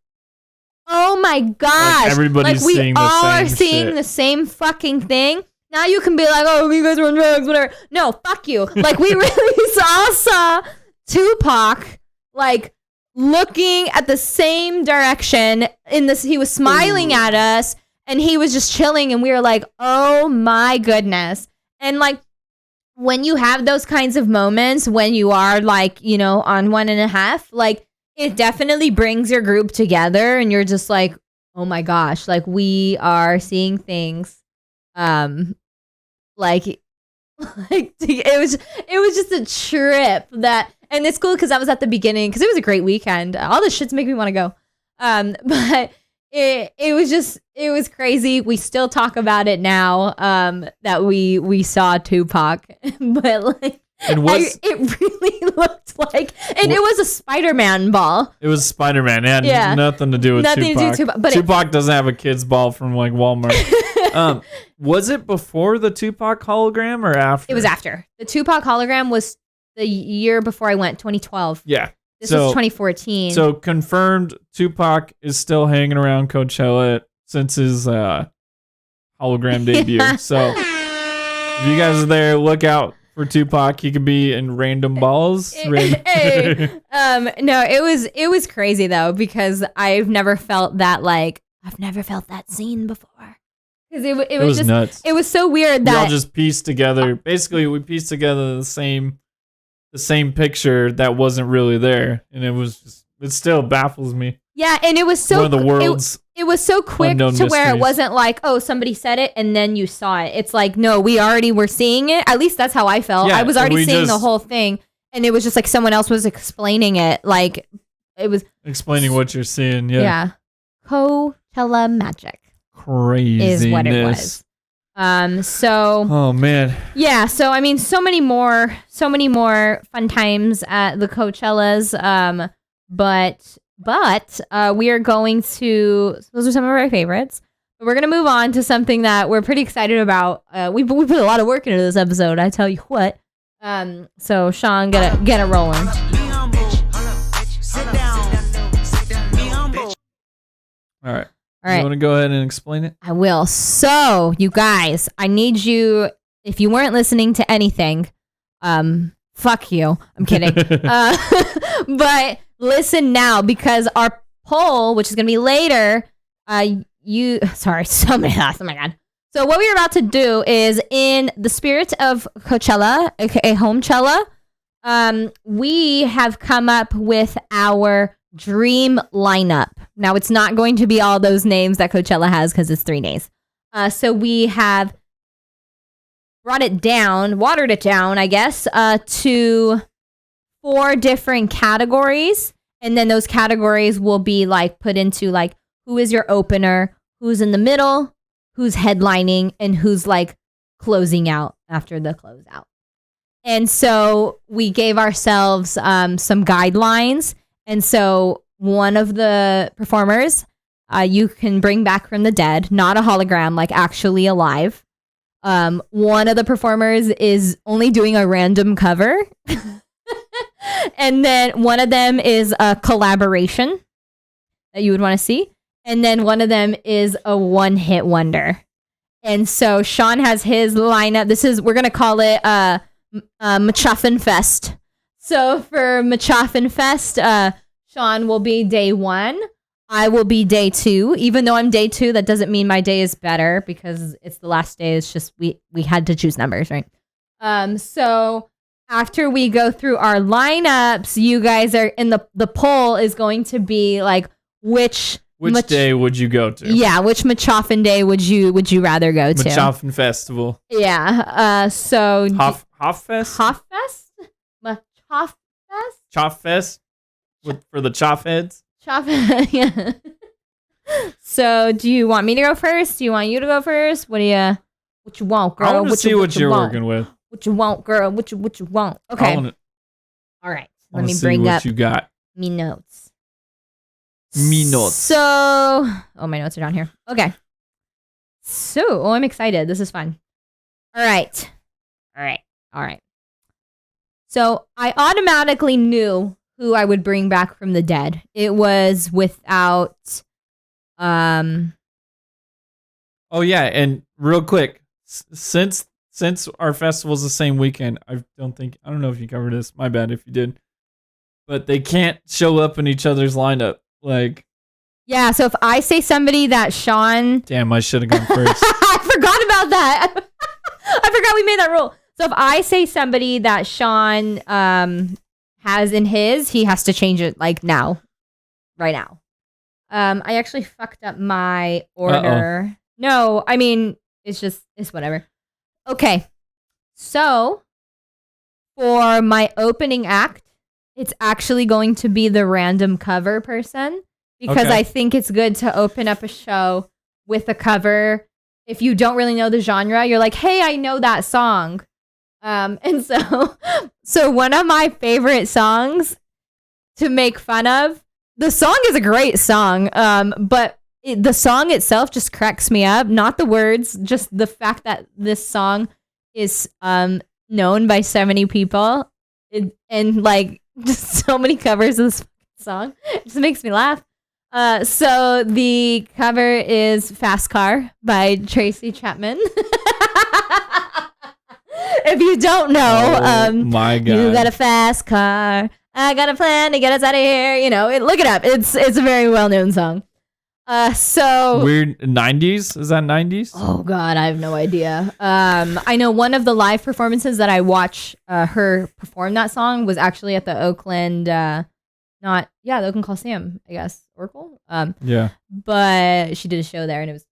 oh my gosh. Like everybody's like, seeing the we all same are seeing shit. the same fucking thing. Now you can be like, oh, you guys are on drugs, whatever. No, fuck you. Like we really all saw Tupac like looking at the same direction he was smiling at us, and he was just chilling, and we were like, oh my goodness. And like when you have those kinds of moments, when you are like, on 1.5, like it definitely brings your group together, and you're just like, oh my gosh, like we are seeing things like Like it was just a trip and it's cool because I was at the beginning because it was a great weekend. All the shits make me want to go. But it was crazy. We still talk about it now. That we saw Tupac, but like. It really looked like, and it was a Spider-Man ball. It was Spider-Man. It had nothing to do with Tupac. But Tupac doesn't have a kid's ball from like Walmart. Was it before the Tupac hologram or after? It was after. The Tupac hologram was the year before I went, 2012. Yeah. This was 2014. So confirmed Tupac is still hanging around Coachella since his hologram debut. Yeah. So if you guys are there, look out for Tupac. He could be in random balls. No, it was crazy though, because I've never felt that scene before. Because it was just nuts. It was so weird that we all just pieced together. Basically, we pieced together the same picture that wasn't really there, and it still baffles me. Yeah, and it was so one of the world's it was so quick to mysteries. where it wasn't like, oh, somebody said it and then you saw it. It's like, no, we already were seeing it. At least that's how I felt. Yeah, I was already seeing the whole thing, and it was just like someone else was explaining it. Like it was explaining what you're seeing. Yeah. Coachella magic. Craziness is what it was. So oh man. Yeah, so I mean so many more fun times at the Coachellas. But we are going to, those are some of our favorites. But we're going to move on to something that we're pretty excited about. We put a lot of work into this episode, I tell you what. So Sean, get it rolling. All right. You want to go ahead and explain it? I will. So, you guys, I need you, if you weren't listening to anything, fuck you. I'm kidding. But listen now, because our poll, which is going to be later, so many laughs. Oh my God. So what we're about to do is, in the spirit of Coachella, aka Homechella, we have come up with our dream lineup. Now, it's not going to be all those names that Coachella has because it's 3 days. So we have watered it down, I guess, to 4 different categories. And then those categories will be like put into like, who is your opener, who's in the middle, who's headlining, and who's like closing out after the closeout. And so we gave ourselves some guidelines. And so one of the performers, you can bring back from the dead, not a hologram, like actually alive. One of the performers is only doing a random cover. And then one of them is a collaboration that you would want to see. And then one of them is a one-hit wonder. And so Sean has his lineup. We're going to call it Machoff'n Fest. So for Machoff'n Fest, Sean will be day 1. I will be day 2. Even though I'm day 2, that doesn't mean my day is better because it's the last day. It's just we had to choose numbers, right? So after we go through our lineups, you guys are in the poll is going to be like which day would you go to? Yeah, which Machoff'n day would you rather go to? Machoff'n Festival. Yeah. So Hoffest? Hoffest? Machoff Fest? Choff Fest? For the choff heads? Yeah. So do you want me to go first? Do you want you to go first? What you want, girl? I want to see what you're working with. What you want, girl? What you want? Okay. All right. Let me bring up what you got. Me notes. So, my notes are down here. Okay. So, I'm excited. This is fun. All right. So, I automatically knew who I would bring back from the dead. It was without Oh yeah, and real quick, since our festival's the same weekend, I don't know if you covered this. My bad if you did. But they can't show up in each other's lineup. Like, yeah, so if I say somebody that Sean... Damn, I should have gone first. I forgot about that. I forgot we made that rule. So if I say somebody that Sean has in his, he has to change it like now. Right now. I actually fucked up my order. Uh-oh. No, I mean, it's whatever. Okay. So for my opening act, it's actually going to be the random cover person because I think it's good to open up a show with a cover. If you don't really know the genre, you're like, hey, I know that song. And so one of my favorite songs to make fun of, the song is a great song, but the song itself just cracks me up. Not the words, just the fact that this song is known by so many people and like just so many covers of this song. It just makes me laugh. So the cover is Fast Car by Tracy Chapman. If you don't know, my God. You got a fast car. I got a plan to get us out of here. You know, look it up. It's a very well-known song. So weird 90s? Is that 90s? Oh God, I have no idea. I know one of the live performances that I watched her perform that song was actually at the Oakland, the Oakland Coliseum, I guess, Oracle. Yeah. But she did a show there, and it was.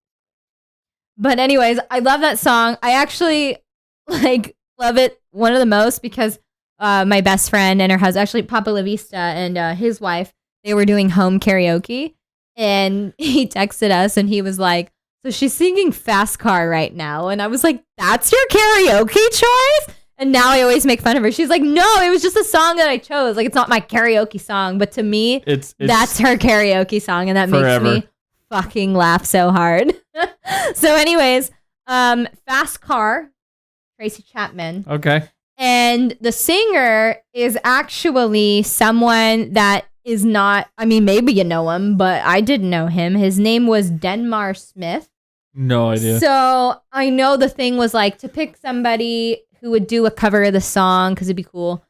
But anyways, I love that song. I actually love it one of the most because my best friend and her husband, actually Papa La Vista and his wife, they were doing home karaoke. And he texted us and he was like, so she's singing Fast Car right now. And I was like, that's your karaoke choice? And now I always make fun of her. She's like, no, it was just a song that I chose. Like, it's not my karaoke song. But to me, it's that's her karaoke song. And that forever. makes me fucking laugh so hard. So anyways, Fast Car, Tracy Chapman. Okay. And the singer is actually someone that is not, I mean, maybe you know him, but I didn't know him. His name was Denmar Smith. No idea. So I know the thing was like to pick somebody who would do a cover of the song because it'd be cool.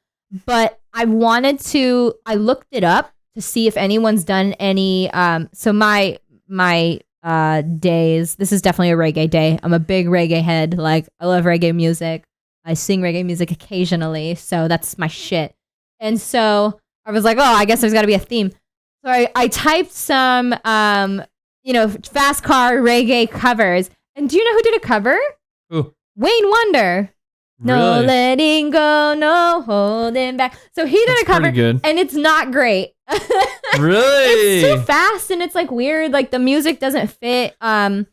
But I looked it up to see if anyone's done any. So my days, this is definitely a reggae day. I'm a big reggae head. Like, I love reggae music. I sing reggae music occasionally. So that's my shit. And so I was like, oh, I guess there's got to be a theme. So I typed some, Fast Car reggae covers. And do you know who did a cover? Who? Wayne Wonder. No Really? letting go, no holding back. So he did a cover, pretty good. and it's not great. Really? It's too fast, and it's like weird. Like the music doesn't fit. Not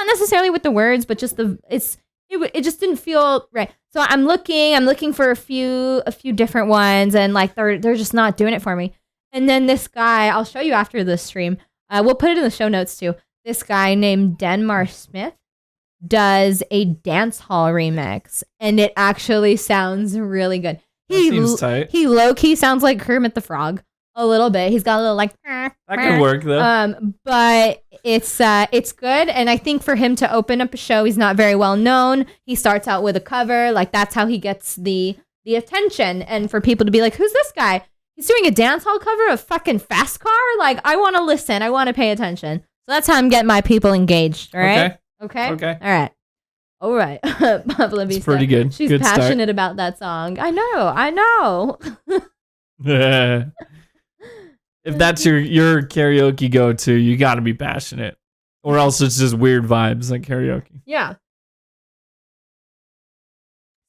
necessarily with the words, but just it just didn't feel right. So I'm looking for a few different ones, and like they're just not doing it for me. And then this guy, I'll show you after the stream. We'll put it in the show notes too. This guy named Denmar Smith does a dance hall remix, and it actually sounds really good. Seems tight. He low-key sounds like Kermit the Frog a little bit. He's got a little like that could work though. But it's good, and I think for him to open up a show, he's not very well known. He starts out with a cover, like that's how he gets the attention, and for people to be like, who's this guy? He's doing a dance hall cover of fucking Fast Car. Like, I want to listen. I want to pay attention. So that's how I'm getting my people engaged. All right. Okay. All right. Pablo Vista. It's pretty good. She's good passionate about that song. I know. Start. If that's your karaoke go-to, you got to be passionate, or else it's just weird vibes like karaoke. Yeah.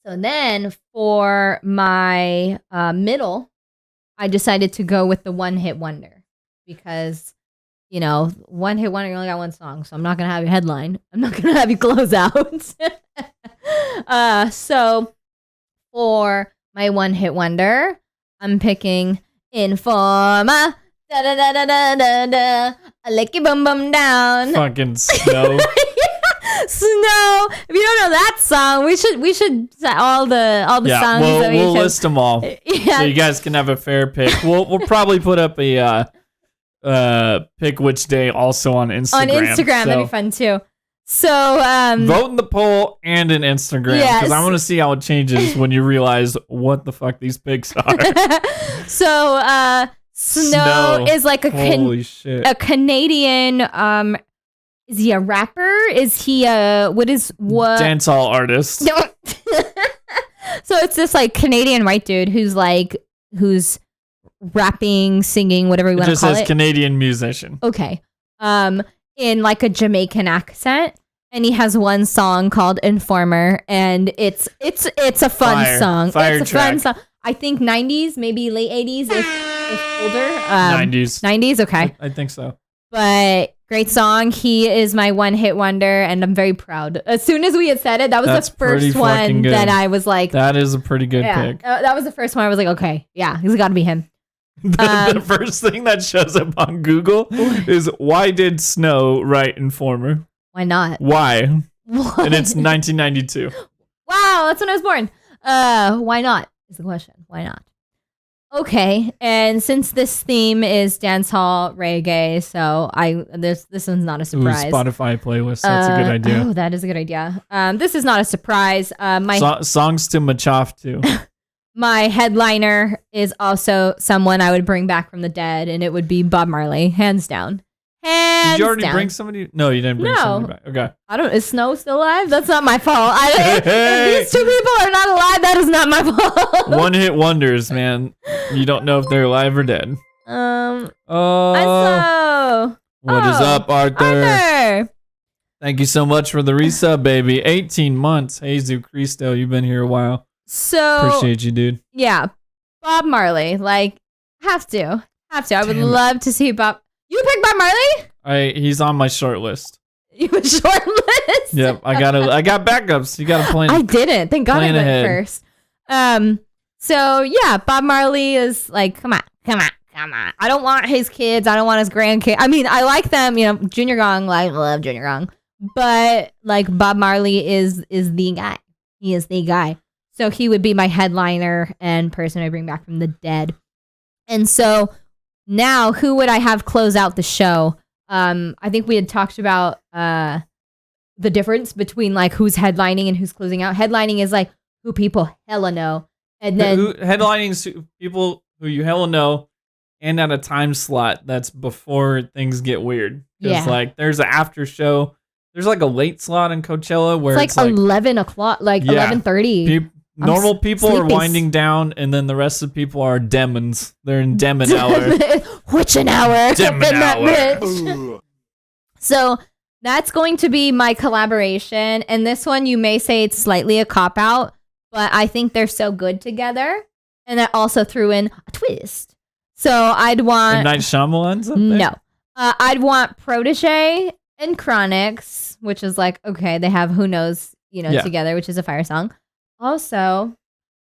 So then for my middle, I decided to go with the one-hit wonder because, one-hit wonder, you only got one song, so I'm not going to have your headline. I'm not going to have you close out. So for my one-hit wonder, I'm picking Informa. Da da da da da da da. I lick your bum bum down. Fucking Snow. Snow. If you don't know that song, we should all the songs. Yeah, we'll that list them all, yeah. so you guys can have a fair pick. We'll probably put up a pick which day also on Instagram. On Instagram, so that'd be fun too. So vote in the poll and in Instagram because I want to see how it changes when you realize what the fuck these picks are. So Snow is like holy shit. A Canadian. Is he a rapper? Is he a what? Dancehall artist. So it's this like Canadian white dude who's rapping, singing, whatever you want to call it. Just says Canadian musician. Okay. In like a Jamaican accent. and he has one song called Informer, and it's a fun song. Fire it's a track. fun song. I think 90s, maybe late 80s if older. 90s. 90s, okay. I think so. But great song. He is my one-hit wonder, and I'm very proud. As soon as we had said it, that was That's the first pretty fucking one good. that I was like, That is a pretty good pick. that was the first one I was like, okay, yeah, he's got to be him. The first thing that shows up on Google is why did Snow write Informer? Why not? Why? What? And it's 1992. Wow, that's when I was born. Why not? Is the question. Why not? Okay, and since this theme is dancehall reggae, so this one's not a Ooh, surprise. Spotify playlist. That's a good idea. Oh, that is a good idea. This is not a surprise. Songs to Machoff too. My headliner is also someone I would bring back from the dead, and it would be Bob Marley, hands down. Did you already bring somebody? No, you didn't bring somebody back. Okay. I don't. Is Snow still alive? That's not my fault. If these two people are not alive, that is not my fault. One hit wonders, man. You don't know if they're alive or dead. Oh. What is up, Arthur? Arthur. Thank you so much for the resub, baby. 18 months. Jesus Cristo, you've been here a while. So Appreciate you, dude. yeah, Bob Marley. Like, have to. I would Damn it. love to see Bob. You picked Bob Marley? He's on my short list. You have a short list. Yep, I got backups. You got to plan. I didn't. Thank God I Plan went ahead. first. So yeah, Bob Marley is like, come on. I don't want his kids. I don't want his grandkids. I mean, I like them. You know, Junior Gong. Like, love Junior Gong. But like, Bob Marley is the guy. He is the guy. So he would be my headliner and person I bring back from the dead. And so now, who would I have close out the show? I think we had talked about the difference between like who's headlining and who's closing out. Headlining is like who people hella know, and then Headlining people who you hella know, and at a time slot that's before things get weird. Because like there's an after show. There's like a late slot in Coachella where it's like 11 o'clock, like 11:30. Normal people are sleeping. winding down, and then the rest of the people are demons. They're in demon hour. Which an hour? Demon Been that hour. bitch. So that's going to be my collaboration. And this one, you may say it's slightly a cop out, but I think they're so good together. And I also threw in a twist. So I'd want And Night Shyamalan's up there? no. I'd want Protege and Chronix, which is like, okay, they have Who Knows, Yeah. together, which is a fire song. Also,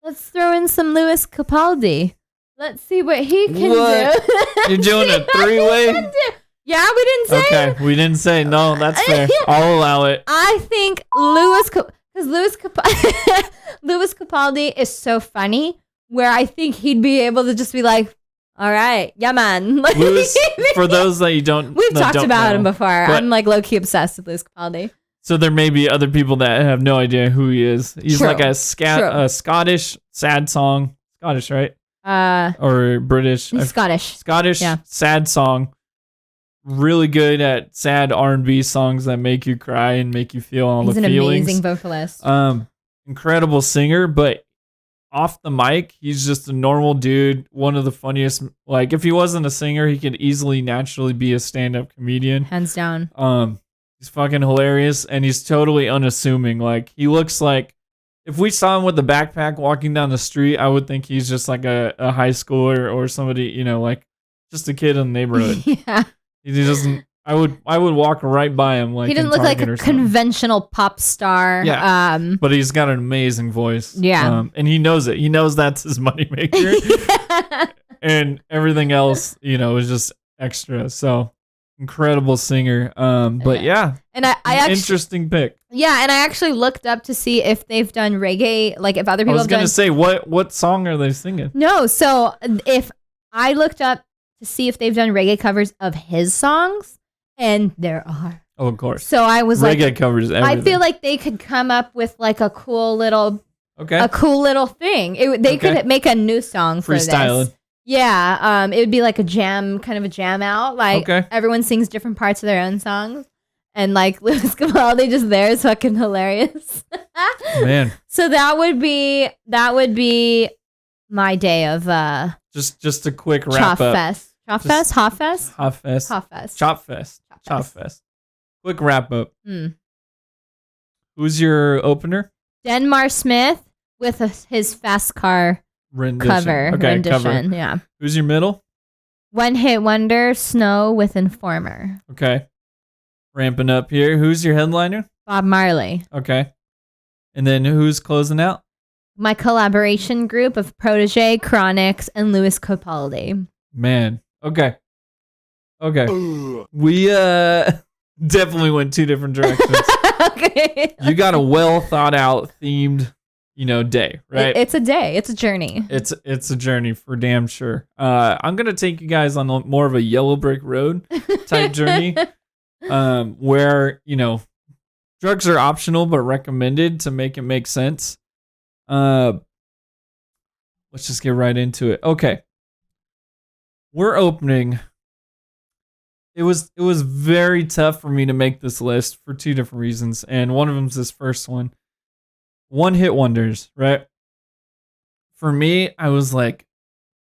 let's throw in some Louis Capaldi. Let's see what he can What? do. You're doing a See what he three-way? can do. Yeah, we didn't say. Okay, we didn't say no. That's fair. I'll allow it. I think because Louis Capaldi is so funny, where I think he'd be able to just be like, all right, yeah, man. Louis, for those that you don't, We've that talked don't about know, him before. but- I'm like low key obsessed with Louis Capaldi. So there may be other people that have no idea who he is. He's True. like a True. Scottish sad song. Scottish, right? Uh, Or British? he's Scottish. Scottish Yeah. sad song. Really good at sad R&B songs that make you cry and make you feel all He's the an feelings. amazing vocalist. Incredible singer, but off the mic, he's just a normal dude. One of the funniest. Like if he wasn't a singer, he could easily naturally be a stand-up comedian. Hands down. He's fucking hilarious, and he's totally unassuming. Like he looks like if we saw him with a backpack walking down the street, I would think he's just like a high schooler or somebody, like just a kid in the neighborhood. Yeah. He doesn't. I would walk right by him. Like He doesn't in look like Target a or something. conventional pop star. Yeah. But he's got an amazing voice. Yeah. And he knows it. He knows that's his moneymaker. And everything else, is just extra. So incredible singer. But yeah. And I actually, interesting pick. yeah, and I actually looked up to see if they've done reggae, like if other I people was have gonna done. say what song are they singing? No, so if I looked up to see if they've done reggae covers of his songs, and there are. Oh, of course. So I was Reggae like, covers everything. I feel like they could come up with like a cool little thing. They could make a new song for freestyling. this. Yeah, it would be like a jam, kind of a jam out. Like everyone sings different parts of their own songs, and like Louis Capaldi just there is fucking hilarious. Man, so that would be my day of just a quick wrap up. Chop Fest, Hot Fest, Hot Fest, Hot Fest, Chop Fest, Chop Fest. Quick wrap up. Who's your opener? Denmar Smith with his Fast Car Rendition. rendition. Yeah. Who's your middle? One Hit Wonder, Snow with Informer. Okay. Ramping up here. Who's your headliner? Bob Marley. Okay. And then who's closing out? My collaboration group of Protege, Chronix, and Louis Capaldi. Man. Okay. We definitely went two different directions. Okay. You got a well thought out themed, day, right? It's a day. It's a journey. It's a journey for damn sure. I'm gonna take you guys on more of a yellow brick road type journey, where drugs are optional but recommended to make it make sense. Let's just get right into it. Okay, we're opening. It was very tough for me to make this list for two different reasons, and one of them is this first one. One hit wonders, right? For me, I was like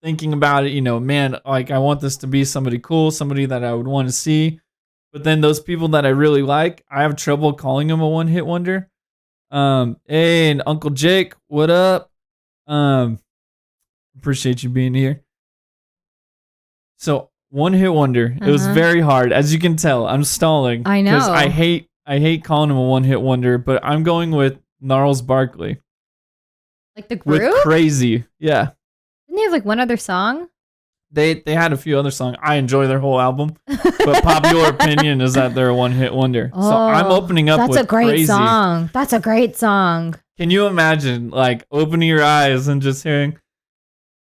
thinking about it, man, like I want this to be somebody cool, somebody that I would want to see. But then those people that I really like, I have trouble calling them a one hit wonder. Hey, and Uncle Jake, what up? Appreciate you being here. So one hit wonder. It was very hard. As you can tell, I'm stalling. I know. Because I hate calling him a one hit wonder, but I'm going with Gnarls Barkley. Like the group? With Crazy. Yeah. Didn't they have like one other song? They had a few other songs. I enjoy their whole album, but popular opinion is that they're a one hit wonder. So I'm opening up with Crazy. That's a great song. That's a great song. Can you imagine like opening your eyes and just hearing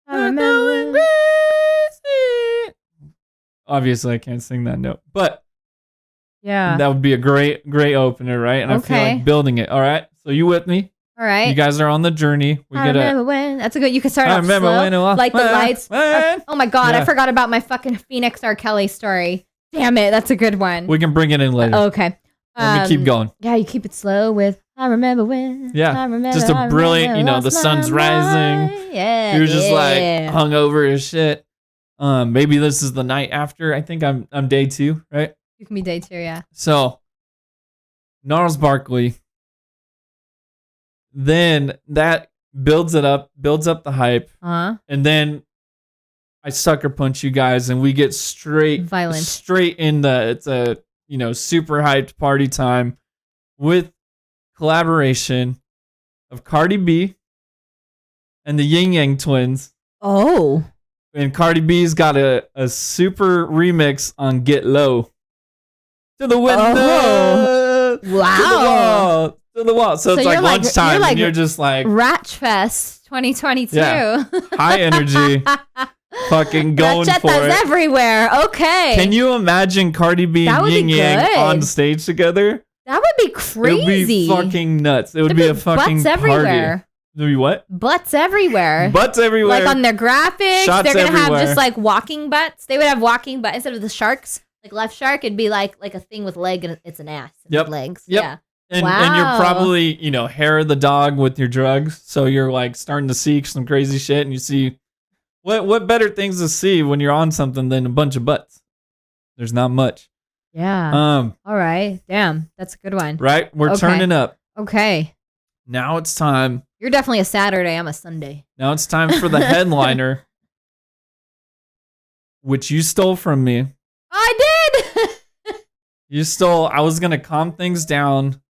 I remember when- Obviously I can't sing that note, but yeah, that would be a great opener, right? And I feel like building it. All right, so you with me? All right, you guys are on the journey. I remember when. That's a good. You can start off slow, when like the lights. Oh my god, I forgot about my fucking Phoenix R. Kelly story. Damn it, that's a good one. We can bring it in later. Okay, let me keep going. Yeah, you keep it slow with I remember when. Yeah, I remember, just a brilliant. The sun's rising. Yeah, he was just like hungover as shit. Maybe this is the night after. I think I'm day 2, right? You can be day 2, yeah. So, Gnarls Barkley. Then that builds up the hype. Uh-huh. And then I sucker punch you guys and we get straight in it's a, super hyped party time with collaboration of Cardi B and the Yin Yang Twins. Oh. And Cardi B's got a super remix on Get Low. To the window. Oh. Wow. To the wall. So it's like lunchtime and you're just like Ratch Fest 2022. Yeah. High energy. Fucking going for it. Everywhere. Okay. Can you imagine Cardi B and Yin Yang on stage together? That would be crazy. It would be fucking nuts. It would be a fucking butts party. Everywhere. There'd be what? Butts everywhere. Butts everywhere. Like on their graphics. Shots they're going to everywhere. have just like walking butts. They would have walking butts instead of the sharks. Like left shark, it'd be like a thing with leg and it's an ass. And legs. Yep. Yeah. And you're probably, hair of the dog with your drugs. So you're like starting to see some crazy shit and you see what better things to see when you're on something than a bunch of butts. There's not much. Yeah. All right. Damn. That's a good one. Right? We're turning up. Okay. Now it's time. You're definitely a Saturday. I'm a Sunday. Now it's time for the headliner, which you stole from me. I did. You stole. I was going to calm things down,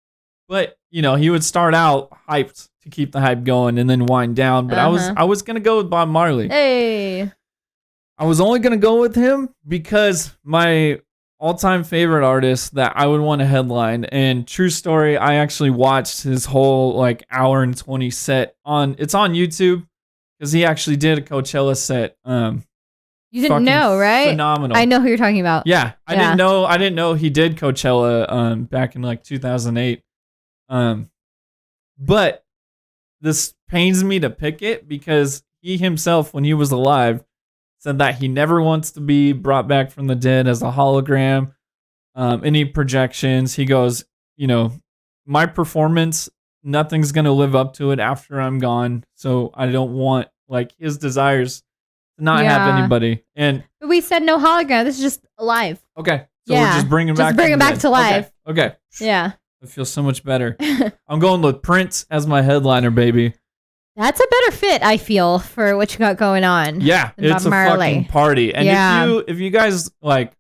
but, he would start out hyped to keep the hype going and then wind down. But I was going to go with Bob Marley. Hey. I was only going to go with him because my all-time favorite artist that I would want to headline, and true story, I actually watched his whole like hour and 20 set it's on YouTube because he actually did a Coachella set. You didn't know, right? Phenomenal. I know who you're talking about. Yeah, I didn't know he did Coachella back in like 2008. But this pains me to pick it because he himself, when he was alive, said that he never wants to be brought back from the dead as a hologram. Any projections, he goes, my performance, nothing's going to live up to it after I'm gone. So I don't want like his desires to not have anybody. But we said no hologram. This is just alive. Okay. So we're just bringing back to life. Okay. Yeah. I feel so much better. I'm going with Prince as my headliner, baby. That's a better fit, I feel, for what you got going on. Yeah, than it's Bob a Marley. fucking party. And Yeah. if you guys like,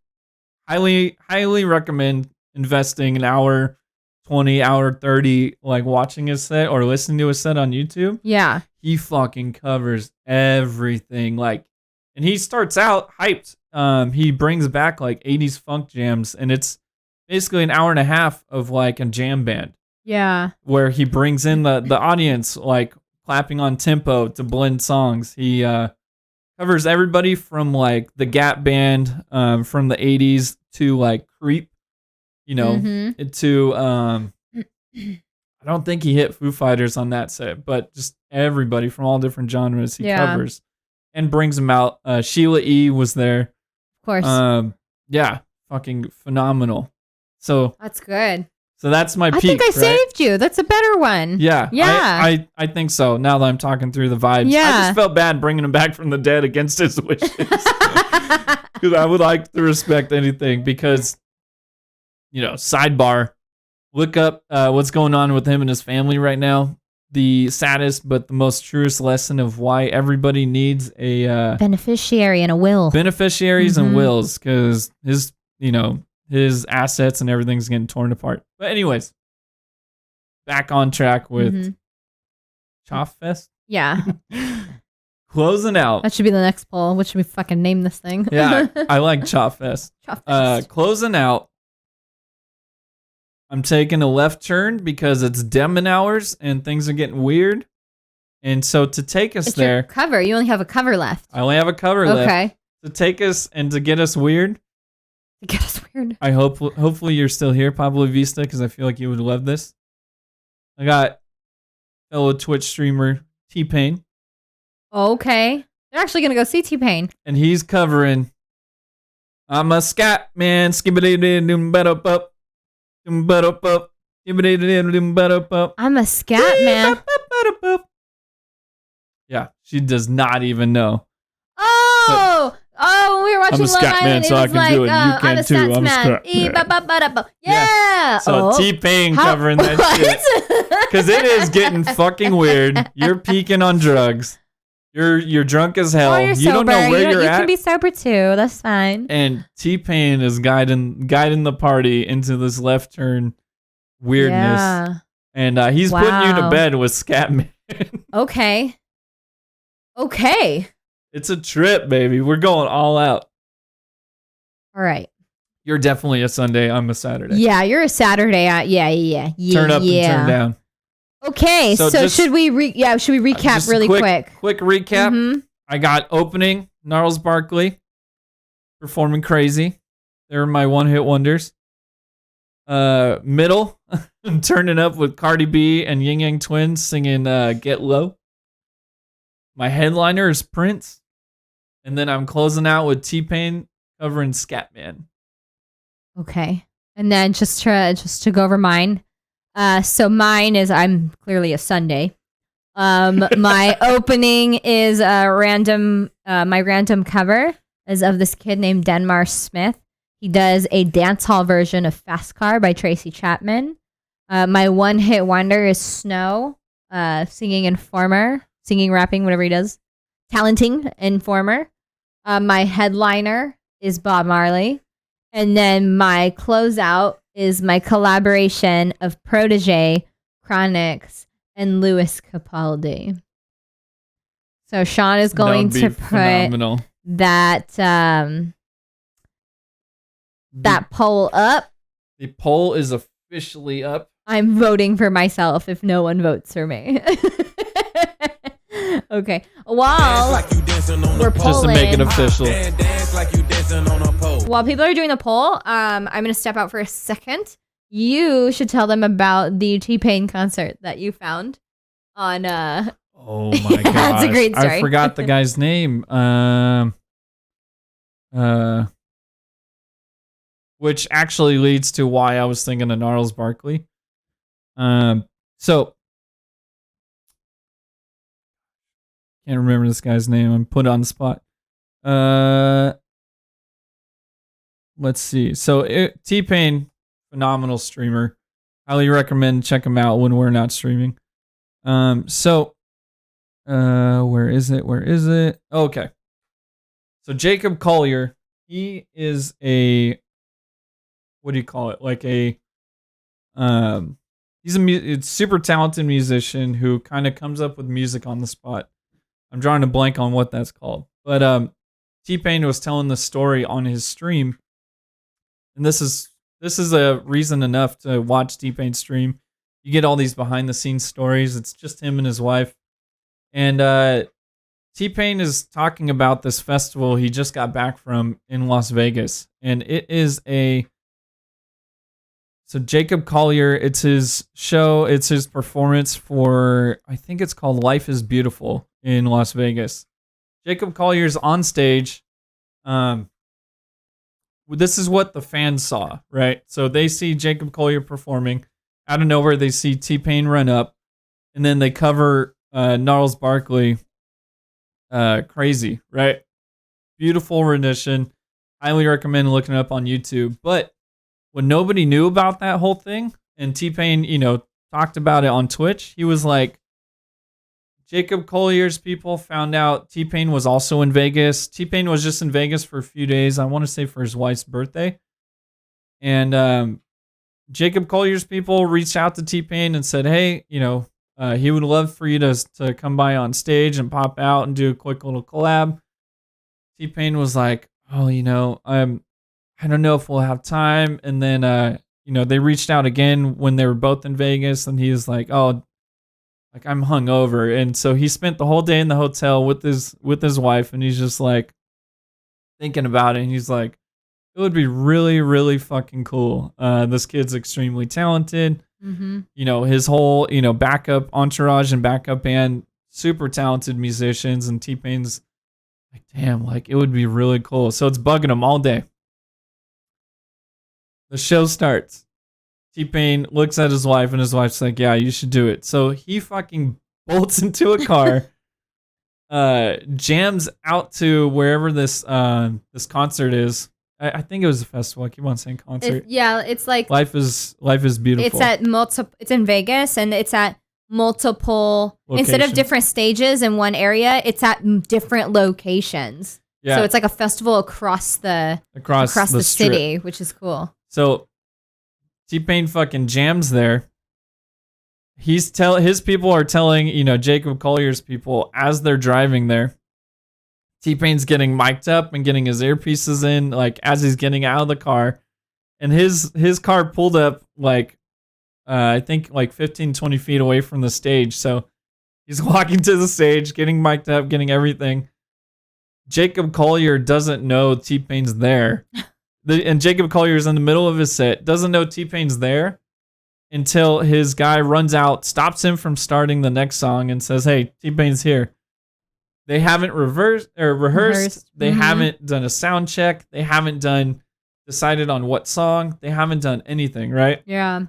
highly recommend investing an hour 20, hour 30, like watching his set or listening to his set on YouTube. Yeah. He fucking covers everything. Like, and he starts out hyped. He brings back like 80s funk jams, and it's basically an hour and a half of like a jam band Yeah. where he brings in the audience, like clapping on tempo to blend songs. He covers everybody from like the Gap Band from the 80s to like Creep, you know, Mhm. to I don't think he hit Foo Fighters on that set, but just everybody from all different genres he Yeah. covers and brings them out. Sheila E. was there. Of course. Yeah, fucking phenomenal. So That's good. that's my I peak. think I right? saved you. That's a better one. Yeah, Yeah. I think so. Now that I'm talking through the vibes, I Yeah. just felt bad bringing him back from the dead against his wishes, because I would like to respect anything. Because, you know, sidebar, look up what's going on with him and his family right now. The saddest but the most truest lesson of why everybody needs a Beneficiary and a will. beneficiaries and Mhm. wills, because his assets and everything's getting torn apart. But anyways, back on track with Mhm. Chaff Fest. Yeah. Closing out. That should be the next poll. What should we fucking name this thing? Yeah, I like Chaff Fest. Chop fest. Closing out. I'm taking a left turn because it's Demon hours and things are getting weird. And so to take us It's your there, cover. You only have a cover left. I only have a cover left. Okay. To take us and to get us weird, Get us weird. I hope hopefully you're still here, Pablo Vista, because I feel like you would love this. I got fellow Twitch streamer T-Pain, Okay. They're actually going to go see T-Pain. and he's covering I'm a scat man, skibbity-doo-doo-ba-da-bup, doo-ba-da-bup, skibbity-doo-doo-ba-da-bup. I'm a scat man. Yeah, she does not even know. Oh, when we were watching I'm a Love scat man, Island, so it I was can like, do it, and you I'm can a too. stats I'm a man. scat. Yeah. So Oh. T-Pain How- covering that shit. Because it is getting fucking weird. You're peaking on drugs. You're drunk as hell. Or you're You don't know sober. where you're You at. can be sober too. That's fine. And T-Pain is guiding the party into this left turn weirdness. Yeah. And he's putting you to Wow. bed with Scatman. Okay. It's a trip, baby. We're going all out. All right. You're definitely a Sunday. I'm a Saturday. Yeah, you're a Saturday. Yeah. Turn up and turn down. Okay, So so just- should we recap Just a really quick? Quick recap. Mhm. I got opening, Gnarls Barkley, performing Crazy. They're my one-hit wonders. Middle, turning up with Cardi B and Ying Yang Twins singing Get Low. My headliner is Prince. And then I'm closing out with T-Pain covering Scatman. Okay. And then just to go over mine. So mine is I'm clearly a Sunday. My opening is a random my random cover is of this kid named Denmar Smith. He does a dance hall version of Fast Car by Tracy Chapman. My one hit wonder is Snow, singing Informer, singing, rapping, whatever he does. Talenting Informer. My headliner is Bob Marley. And then my closeout is my collaboration of Protege, Chronix, and Louis Capaldi. So Sean is going That to would be put phenomenal. that that poll up. The poll is officially up. I'm voting for myself if no one votes for me. Okay. While we're polling, Just to make it official. while people are doing the poll, I'm going to step out for a second. You should tell them about the T-Pain concert that you found on Oh my god. That's a great story. I forgot the guy's name. Which actually leads to why I was thinking of Gnarls Barkley. So can't remember this guy's name. I'm put on the spot. Let's see. So T-Pain, phenomenal streamer. Highly recommend check him out when we're not streaming. So where is it? Okay. So Jacob Collier, he is a, what do you call it? Like a he's a super talented musician who kind of comes up with music on the spot. I'm drawing a blank on what that's called. But T-Pain was telling the story on his stream. And this is a reason enough to watch T-Pain stream. You get all these behind the scenes stories. It's just him and his wife. And T-Pain is talking about this festival he just got back from in Las Vegas. And it is so Jacob Collier, it's his show, it's his performance for, I think it's called Life is Beautiful in Las Vegas. Jacob Collier's on stage. This is what the fans saw, right? So they see Jacob Collier performing. Out of nowhere, they see T-Pain run up. And then they cover Gnarls Barkley, Crazy, right? Beautiful rendition. Highly recommend looking it up on YouTube. But when nobody knew about that whole thing, and T-Pain, talked about it on Twitch, he was like, Jacob Collier's people found out T-Pain was also in Vegas. T-Pain was just in Vegas for a few days, I want to say for his wife's birthday. And Jacob Collier's people reached out to T-Pain and said, hey, he would love for you to come by on stage and pop out and do a quick little collab. T-Pain was like, oh, I don't know if we'll have time. And then, they reached out again when they were both in Vegas, and he was like, oh, like I'm hungover. And so he spent the whole day in the hotel with his wife, and he's just like thinking about it. And he's like, it would be really, really fucking cool. This kid's extremely talented. Mm-hmm. His whole, backup entourage and backup band, super talented musicians. And T-Pain's like, damn, like it would be really cool. So it's bugging him all day. The show starts. T-Pain looks at his wife, and his wife's like, yeah, you should do it. So he fucking bolts into a car, jams out to wherever this concert is. I think it was a festival. I keep on saying concert. It's like Life is Beautiful. It's at it's in Vegas, and it's at multiple locations. Instead of different stages in one area, it's at different locations. Yeah. So it's like a festival across the city, which is cool. So T-Pain fucking jams there. His people are telling, Jacob Collier's people as they're driving there. T-Pain's getting mic'd up and getting his earpieces in, like as he's getting out of the car. And his car pulled up like, I think like 15, 20 feet away from the stage. So he's walking to the stage, getting mic'd up, getting everything. Jacob Collier doesn't know T-Pain's there. And Jacob Collier's in the middle of his set, doesn't know T-Pain's there until his guy runs out, stops him from starting the next song, and says, hey, T-Pain's here. They haven't rehearsed. They haven't done a sound check. They haven't decided on what song. They haven't done anything, right? Yeah.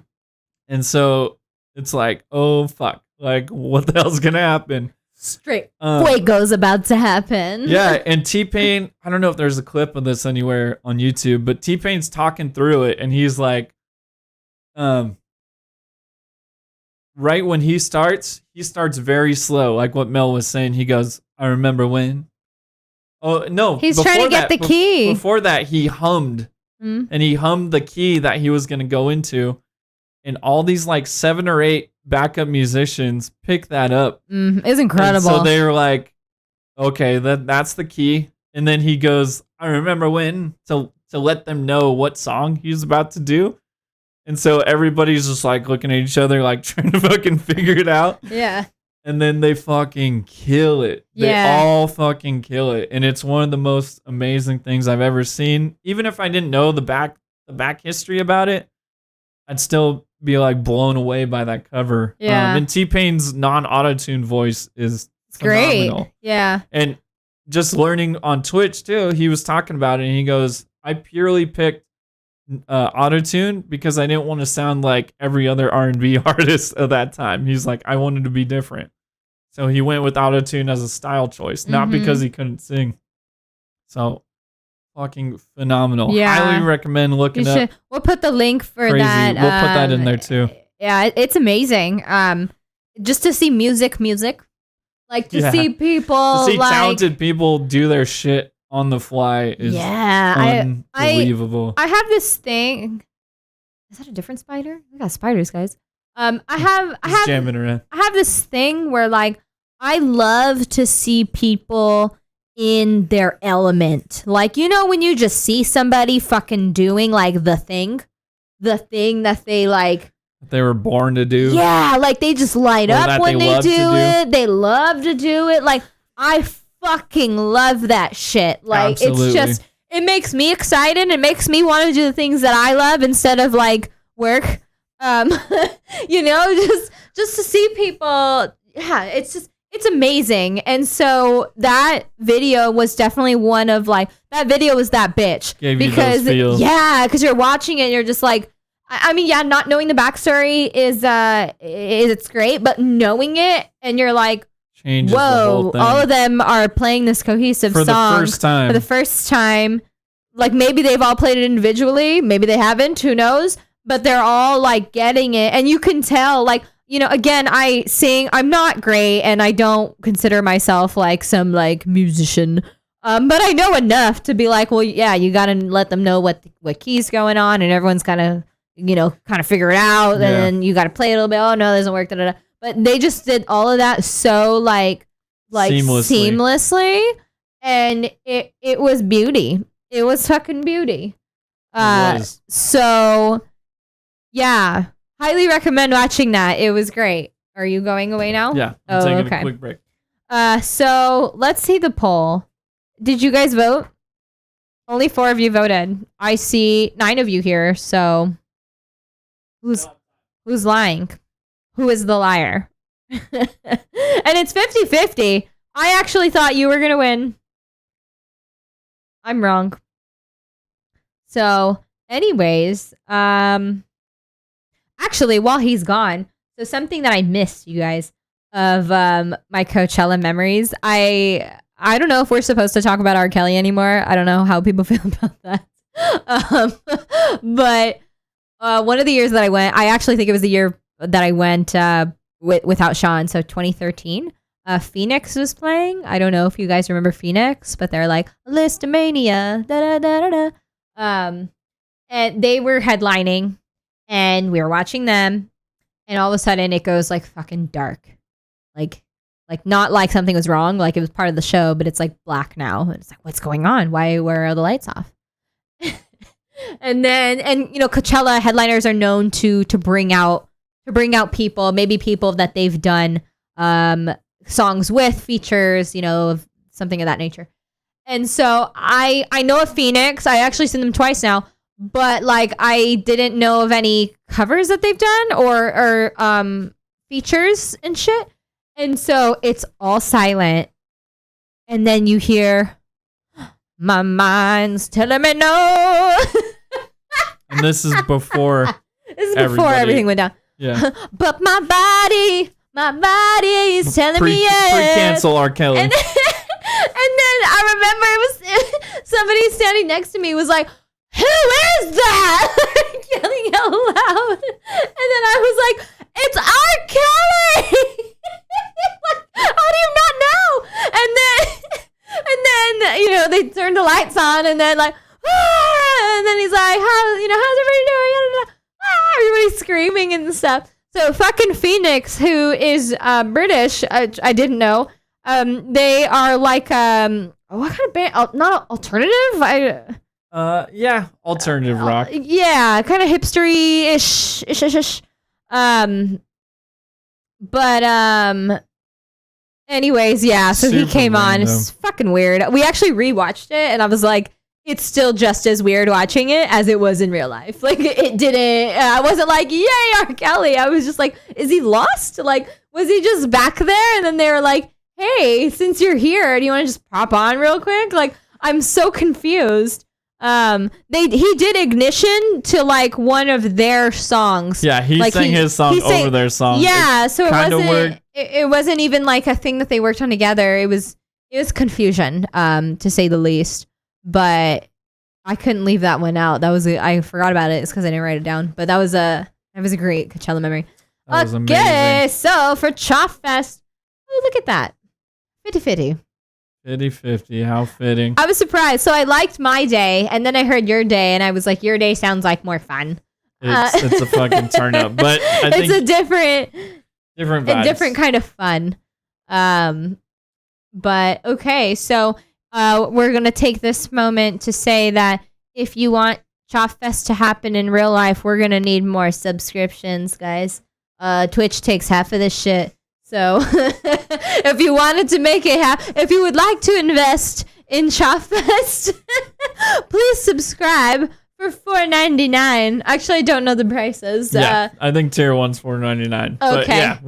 And so it's like, oh, fuck. Like, what the hell's going to happen? Straight fuego's about to happen. Yeah, and T-Pain, I don't know if there's a clip of this anywhere on YouTube, but T-Pain's talking through it, and he's like, right when he starts very slow, like what Mel was saying. He goes, I remember when. Oh, no. He's trying to get the key. Before that, he hummed, and he hummed the key that he was going to go into, and all these like 7 or 8 backup musicians pick that up. It's incredible. And so they were like, okay, that's the key. And then he goes, I remember when, to let them know what song he's about to do. And so everybody's just like looking at each other, like trying to fucking figure it out. Yeah. And then they fucking kill it. They all fucking kill it. And it's one of the most amazing things I've ever seen. Even if I didn't know the back history about it, I'd still be like blown away by that cover. Yeah. And T-Pain's non-auto-tune voice is phenomenal. Great. Yeah. And just learning on Twitch too, he was talking about it, and he goes, I purely picked auto-tune because I didn't want to sound like every other R&B artist of that time. He's like, I wanted to be different. So he went with auto-tune as a style choice, not because he couldn't sing. So fucking phenomenal. Yeah. Highly recommend looking up. We'll put the link for Crazy. that. We'll put that in there too. Yeah, it's amazing. Just to see music, like to see people, to see like talented people do their shit on the fly is unbelievable. I have this thing. Is that a different spider? We got spiders, guys. I have jamming around. I have this thing where like I love to see people in their element. Like, you know, when you just see somebody fucking doing like the thing that they like They were born to do. Yeah, like they just light up when they do it. They love to do it. Like I fucking love that shit. Like Absolutely. It's just it makes me excited. It makes me want to do the things that I love instead of like work. You know, just to see people. Yeah, it's amazing. And so that video was definitely one of like that video was that bitch Gave because you those feels. yeah, because you're watching it and you're just like. I mean, yeah, not knowing the backstory is it's great, but knowing it and you're like, Changes the whoa, whole thing. all of them are playing this cohesive for song the first time. for the first time. Like maybe they've all played it individually, maybe they haven't, who knows? But they're all like getting it, and you can tell. Like, you know, again, I sing. I'm not great, and I don't consider myself like some like musician. But I know enough to be like, well, yeah, you gotta let them know what key's going on, and everyone's kind of figure it out, and then you got to play a little bit. Oh no, it doesn't work. But they just did all of that so like seamlessly, and it was beauty. It was fucking beauty. So yeah, highly recommend watching that. It was great. Are you going away now? Yeah, I'm taking a quick break. So let's see the poll. Did you guys vote? Only 4 of you voted. I see 9 of you here. So who's lying? Who is the liar? And it's 50-50. I actually thought you were going to win. I'm wrong. So anyways, actually, while he's gone, so something that I missed, you guys, of my Coachella memories. I don't know if we're supposed to talk about R. Kelly anymore. I don't know how people feel about that. But one of the years that I went, I actually think it was the year that I went without Sean. So 2013, Phoenix was playing. I don't know if you guys remember Phoenix, but they're like Listomania, da da da da da. And they were headlining, and we were watching them, and all of a sudden it goes like fucking dark, like not like something was wrong, like it was part of the show, but it's like black now. And it's like, what's going on? Where are the lights off? And you know, Coachella headliners are known to bring out people, maybe people that they've done songs with, features, you know, of something of that nature. And so I know of Phoenix. I actually seen them twice now, but like I didn't know of any covers that they've done or features and shit. And so it's all silent. And then you hear, my mind's telling me no. And this is before everything went down. Yeah. But my body is telling me yes. Pre-cancel R. Kelly. And then I remember it was somebody standing next to me was like, who is that? Yelling out loud. And then I was like, it's R. Kelly. Like, how do you not know? And then, you know, they turned the lights on, and then like, and then he's like, how's everybody doing? Everybody's screaming and stuff. So fucking Phoenix, who is British, I didn't know. They are like what kind of band? Not alternative. Yeah, alternative rock. Yeah, kind of hipstery-ish. But anyways, yeah. So he Super came on. random. It's fucking weird. We actually rewatched it, and I was like, it's still just as weird watching it as it was in real life. Like it didn't. I wasn't like, yay, R. Kelly. I was just like, is he lost? Like, was he just back there? And then they were like, hey, since you're here, do you want to just pop on real quick? Like, I'm so confused. He did Ignition to like one of their songs. Yeah, he like, sang his song over their song. Yeah, so it wasn't even like a thing that they worked on together. It was confusion, to say the least. But I couldn't leave that one out. I forgot about it. It's because I didn't write it down. But that was a That was a great Coachella memory. That was Okay, amazing. so for Chop Fest, oh, look at that. 50-50. 50-50, how fitting. I was surprised. So I liked my day, and then I heard your day, and I was like, your day sounds like more fun. It's a fucking turn up, but I think it's a different vibes. a different kind of fun. But okay, so we're gonna take this moment to say that if you want Chop Fest to happen in real life, we're gonna need more subscriptions, guys. Twitch takes half of this shit. So if you wanted to make it happen, if you would like to invest in Chop Fest, please subscribe for $4.99. Actually, I don't know the prices. Yeah, I think tier 1's $4.99. But Okay. yeah,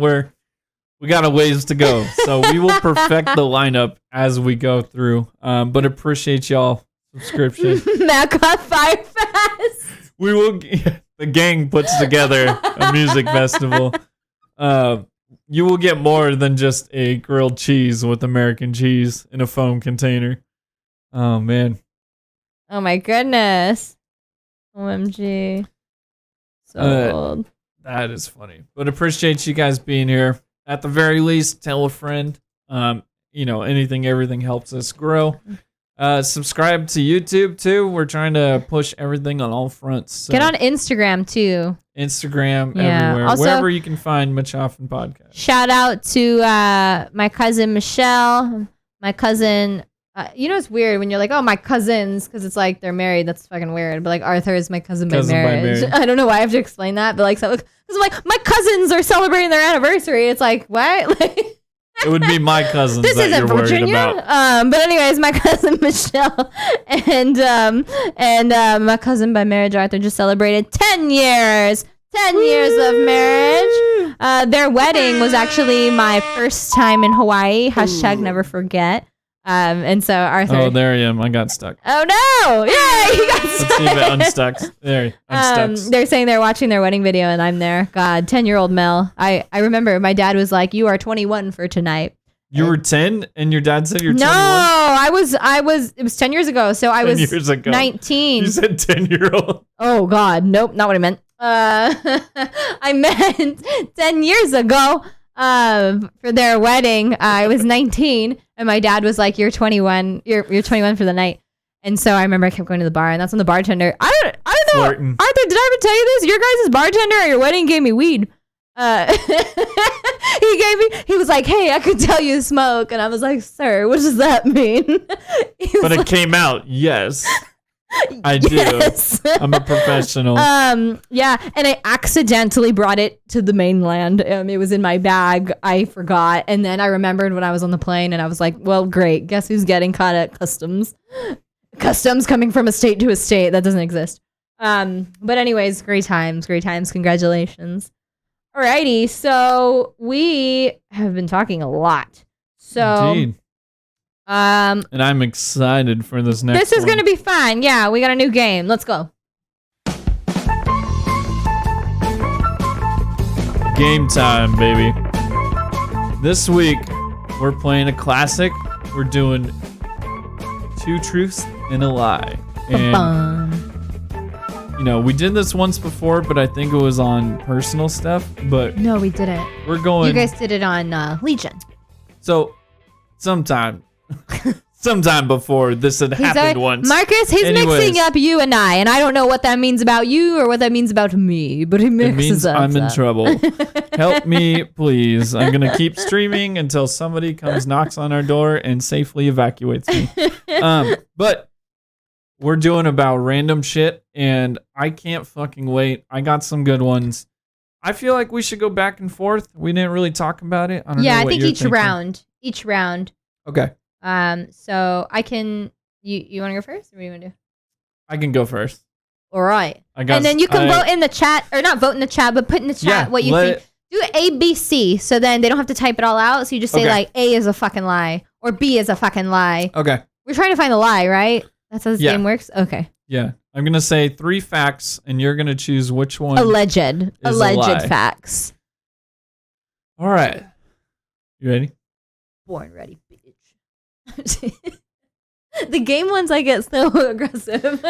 we got a ways to go. So we will perfect the lineup as we go through. But appreciate y'all subscription. Machoff'n Fire Fest. We will. The gang puts together a music festival. You will get more than just a grilled cheese with American cheese in a foam container. Oh man. Oh my goodness. OMG. So old. That is funny. But appreciate you guys being here. At the very least, tell a friend. Anything, everything helps us grow. Subscribe to YouTube too. We're trying to push everything on all fronts. So Get on Instagram too. Instagram, Yeah. everywhere. Also, wherever you can find Machoff'n Podcast. Shout out to my cousin Michelle. My cousin, it's weird when you're like, oh, my cousins, because it's like they're married. That's fucking weird. But like Arthur is my cousin by marriage. I don't know why I have to explain that, but like, because I'm like, my cousins are celebrating their anniversary. It's like, what? Like, It would be my cousins this that isn't you're worried Virginia. about. But anyways, my cousin Michelle and my cousin by marriage Arthur just celebrated 10 years. 10 years of marriage. Their wedding was actually my first time in Hawaii. Hashtag never forget. And so Arthur. Oh, there I am. I got stuck. Oh no! Yeah, he got Let's stuck. see if it unstucks. There, unstucks. They're saying they're watching their wedding video, and I'm there. God, 10-year-old Mel. I remember my dad was like, "You are 21 for tonight." You were 10, and your dad said you're 21? No, I was. It was 10 years ago, so I 10 was years ago. 19. You said 10-year-old. Oh God, nope, not what I meant. I meant 10 years ago. For their wedding, I was 19, and my dad was like, "You're 21. You're 21 for the night." And so I remember I kept going to the bar, and that's when the bartender. I don't know. Flirting. Arthur, did I ever tell you this? Your guys' bartender at your wedding gave me weed. He was like, "Hey, I could tell you smoke," and I was like, "Sir, what does that mean?" But it came out, yes. I Yes. do. I'm a professional. Yeah, and I accidentally brought it to the mainland. It was in my bag. I forgot, and then I remembered when I was on the plane, and I was like, "Well, great. Guess who's getting caught at customs? Customs coming from a state to a state that doesn't exist." But anyways, great times. Congratulations. Alrighty, so we have been talking a lot. So, Indeed. And I'm excited for this next this is one. going to be fun. Yeah, we got a new game. Let's go. Game time, baby. This week, we're playing a classic. We're doing 2 truths and a lie. And, Ba-bum. we did this once before, but I think it was on personal stuff. But No, we didn't. we're going... You guys did it on Legion. So, sometime before this had happened once. Marcus, he's mixing up you and I don't know what that means about you or what that means about me, but he It mixes means us I'm in up. trouble. Help me, please. I'm going to keep streaming until somebody comes, knocks on our door, and safely evacuates me. But we're doing about random shit, and I can't fucking wait. I got some good ones. I feel like we should go back and forth. We didn't really talk about it. I don't know I what think you're each thinking. round. Okay. So I can, you want to go first? Or what do you want to do? I can go first. All right. I And then you can vote in the chat, or not vote in the chat, but put in the chat what you think. Do A, B, C, so then they don't have to type it all out. So you just say like A is a fucking lie, or B is a fucking lie. Okay. We're trying to find the lie, right? That's how this Yeah. game works? Okay. Yeah. I'm going to say 3 facts, and you're going to choose which one. Alleged a lie. facts. All right. You ready? Born ready, bitch. The game ones, I get so aggressive.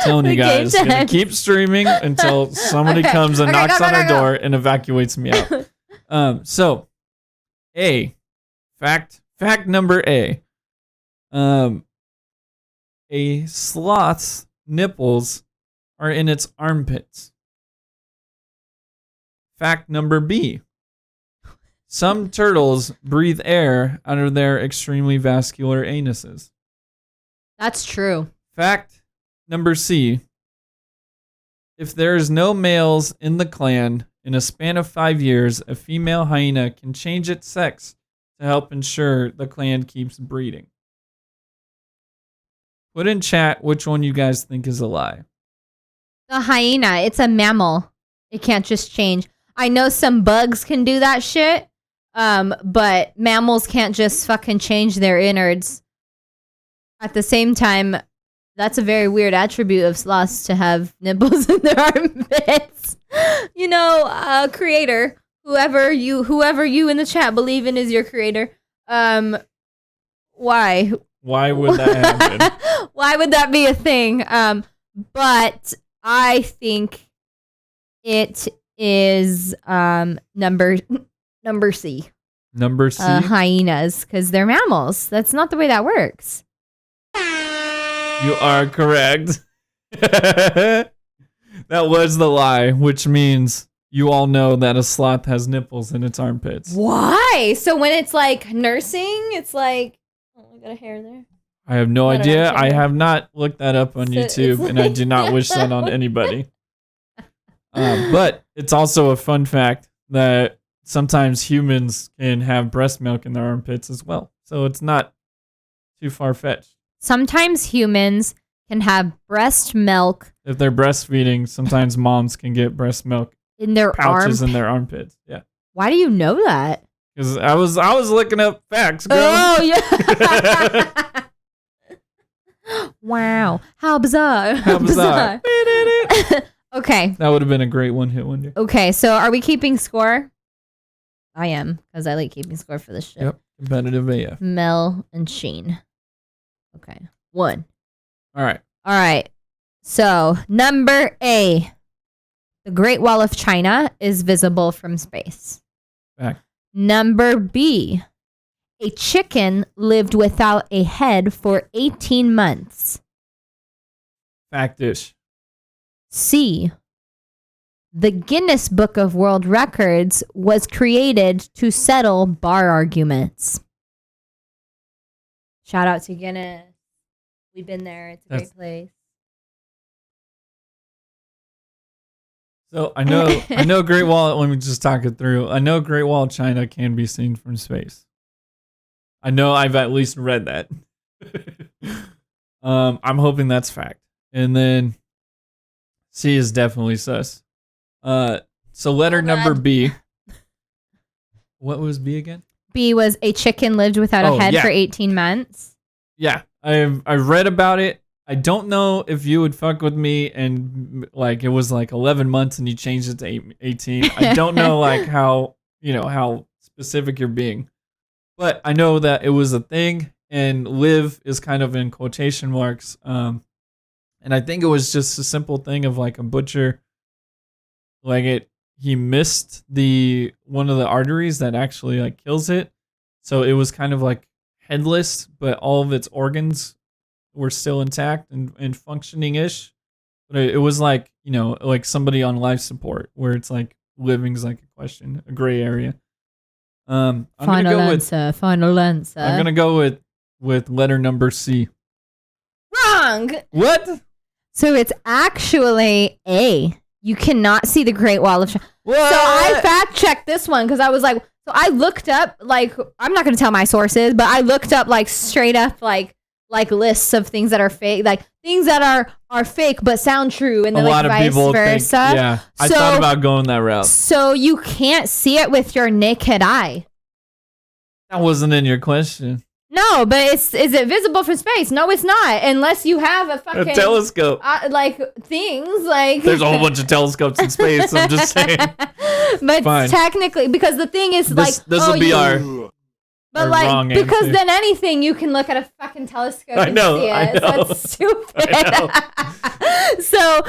Telling you The guys, game gonna chat. keep streaming until somebody Okay. comes and Okay, knocks go, on go, our go. door and evacuates me out. So, fact number A. A sloth's nipples are in its armpits. Fact number B. Some turtles breathe air out of their extremely vascular anuses. That's true. Fact number C. If there is no males in the clan, in a span of 5 years, a female hyena can change its sex to help ensure the clan keeps breeding. Put in chat which one you guys think is a lie. The hyena, it's a mammal. It can't just change. I know some bugs can do that shit, but mammals can't just fucking change their innards. At the same time, that's a very weird attribute of sloths to have nipples in their armpits. You know, creator, whoever you in the chat believe in is your creator. Why? Why would that happen? Why would that be a thing? But I think it is number C. Number C. Hyenas, because they're mammals. That's not the way that works. You are correct. That was the lie, which means you all know that a sloth has nipples in its armpits. Why? So when it's like nursing, it's like, oh, I got a hair there. I have no I don't idea. know. I have not looked that up on So YouTube, it's and I do not wish that on anybody. But it's also a fun fact that sometimes humans can have breast milk in their armpits as well. So it's not too far-fetched. Sometimes humans can have breast milk If they're breastfeeding, sometimes moms can get breast milk in their pouches arm. in their armpits. Yeah. Why do you know that? Because I was looking up facts, girl. Oh, yeah. Wow. How bizarre. How bizarre. Okay. That would have been a great one-hit wonder. Okay, so are we keeping score? I am, because I like keeping score for this shit. Yep. Competitive AF. Mel and Sheen. Okay. 1. All right. All right. So, number A. The Great Wall of China is visible from space. Fact. Number B. A chicken lived without a head for 18 months. Fact-ish. C. The Guinness Book of World Records was created to settle bar arguments. Shout out to Guinness. We've been there. It's a great place. So I know Great Wall. Let me just talk it through. I know Great Wall of China can be seen from space. I know I've at least read that. I'm hoping that's fact. And then C is definitely sus. So letter number B. What was B again? B was a chicken lived without a head yeah. for 18 months. Yeah, I've read about it. I don't know if you would fuck with me and like it was like 11 months and you changed it to 18. I don't know like how specific you're being. But I know that it was a thing and live is kind of in quotation marks. And I think it was just a simple thing of like a butcher he missed one of the arteries that actually like kills it. So it was kind of like headless, but all of its organs were still intact and functioning-ish. But it was like, like somebody on life support where it's like living's like a question, a gray area. I'm Final answer. I'm going to go with letter number C. Wrong. What? So it's actually A. You cannot see the Great Wall of China. What? So I fact checked this one because I was like, so I looked up like, I'm not going to tell my sources, but I looked up like straight up like lists of things that are fake, like things that are fake but sound true, and then a like lot of vice people versa. think, yeah. I thought about going that route. So you can't see it with your naked eye. That wasn't in your question. No, but is it visible from space? No, it's not, unless you have a fucking A telescope. like things like. There's a whole bunch of telescopes in space. I'm just saying. But Fine. technically, because the thing is This will be our But or like, wrong because answer. then anything you can look at a fucking telescope I and know, see I it. know. So it's stupid. I so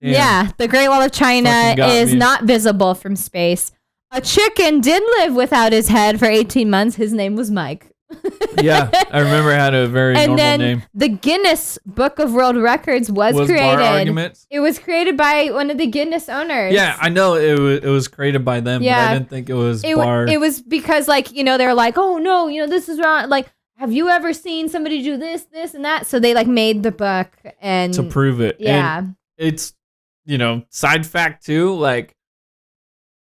Damn. yeah, the Great Wall of China Fucking got is me. not visible from space. A chicken did live without his head for 18 months. His name was Mike. Yeah, I remember it had a very And normal then name. the Guinness Book of World Records was Bar created. arguments? It was created by one of the Guinness owners. Yeah, I know it was created by them, but Yeah. I didn't think it was It bar. was because, like, you know, they're like, oh no, you know, this is wrong. Like, have you ever seen somebody do this, and that? So they like made the book and to prove it. Yeah. And it's, you know, side fact too, like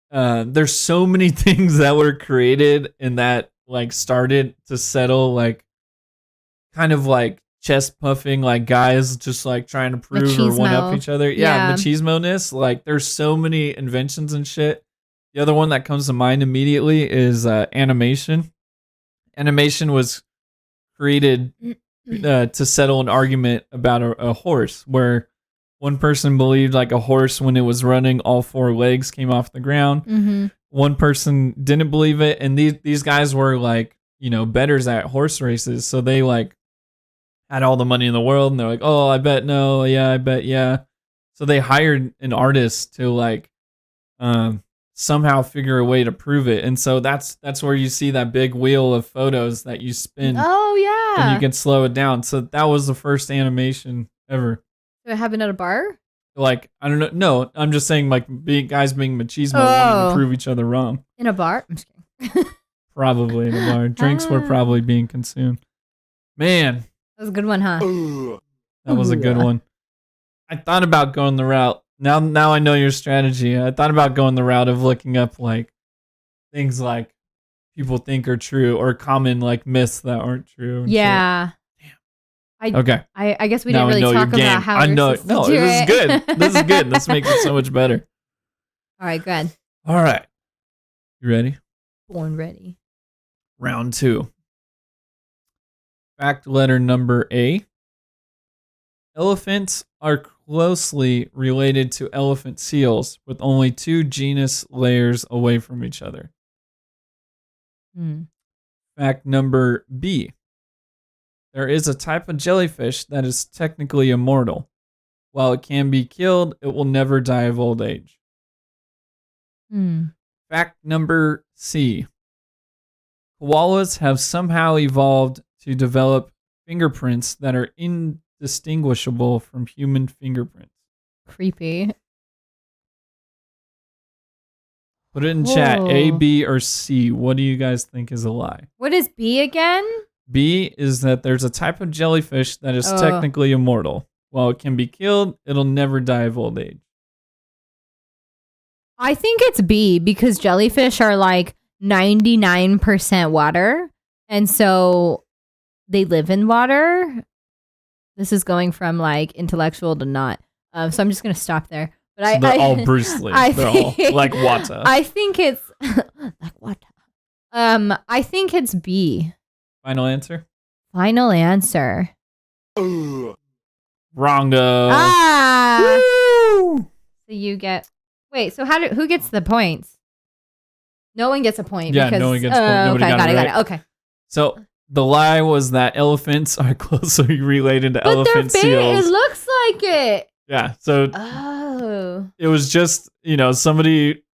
there's so many things that were created and that like started to settle like kind of like chest puffing, like guys just like trying to prove or one up Machismo. each other. Yeah. Machismo-ness. Like there's so many inventions and shit. The other one that comes to mind immediately is animation. Animation was created to settle an argument about a horse, where one person believed like a horse when it was running, all four legs came off the ground. Mm-hmm. One person didn't believe it, and these guys were like, you know, bettors at horse races, so they like had all the money in the world, and they're like, oh, I bet no, yeah, I bet yeah. So they hired an artist to like somehow figure a way to prove it, and so that's where you see that big wheel of photos that you spin. Oh yeah. And you can slow it down. So that was the first animation ever. Did it happen at a bar? Like, I don't know. No, I'm just saying, like, guys being machismo wanting to prove each other wrong. In a bar? I'm just kidding. Probably in a bar. Drinks were probably being consumed. Man, That was a good one, huh? that was a good one. I thought about going the route. Now I know your strategy. I thought about going the route of looking up, like, things like people think are true or common, like, myths that aren't true. and Yeah. shit. Okay. I guess we Now didn't I really know talk your game. about how I we're know. supposed to No, do this is it. good. This is good. This makes it so much better. All right, good. All right. You ready? Born ready. Round 2. Fact letter number A. Elephants are closely related to elephant seals, with only 2 genus layers away from each other. Fact number B. There is a type of jellyfish that is technically immortal. While it can be killed, it will never die of old age. Fact number C. Koalas have somehow evolved to develop fingerprints that are indistinguishable from human fingerprints. Creepy. Put it in chat. A, Oh. B, or C. What do you guys think is a lie? What is B again? B is that there's a type of jellyfish that is Oh. technically immortal. While it can be killed, it'll never die of old age. I think it's B because jellyfish are like 99% water. And so they live in water. This is going from like intellectual to not. So I'm just going to stop there. But So they're all Bruce Lee. They're all like water. I think it's like water. I think it's B. Final answer? Final answer. Wrongo. Ah. So you get. Wait. So who gets the points? No one gets a point. Yeah, because, no one gets a point. Nobody okay, got it got right. it. Okay. So the lie was that elephants are closely related to But elephant their seals. it looks like it. Yeah, so Oh. it was just,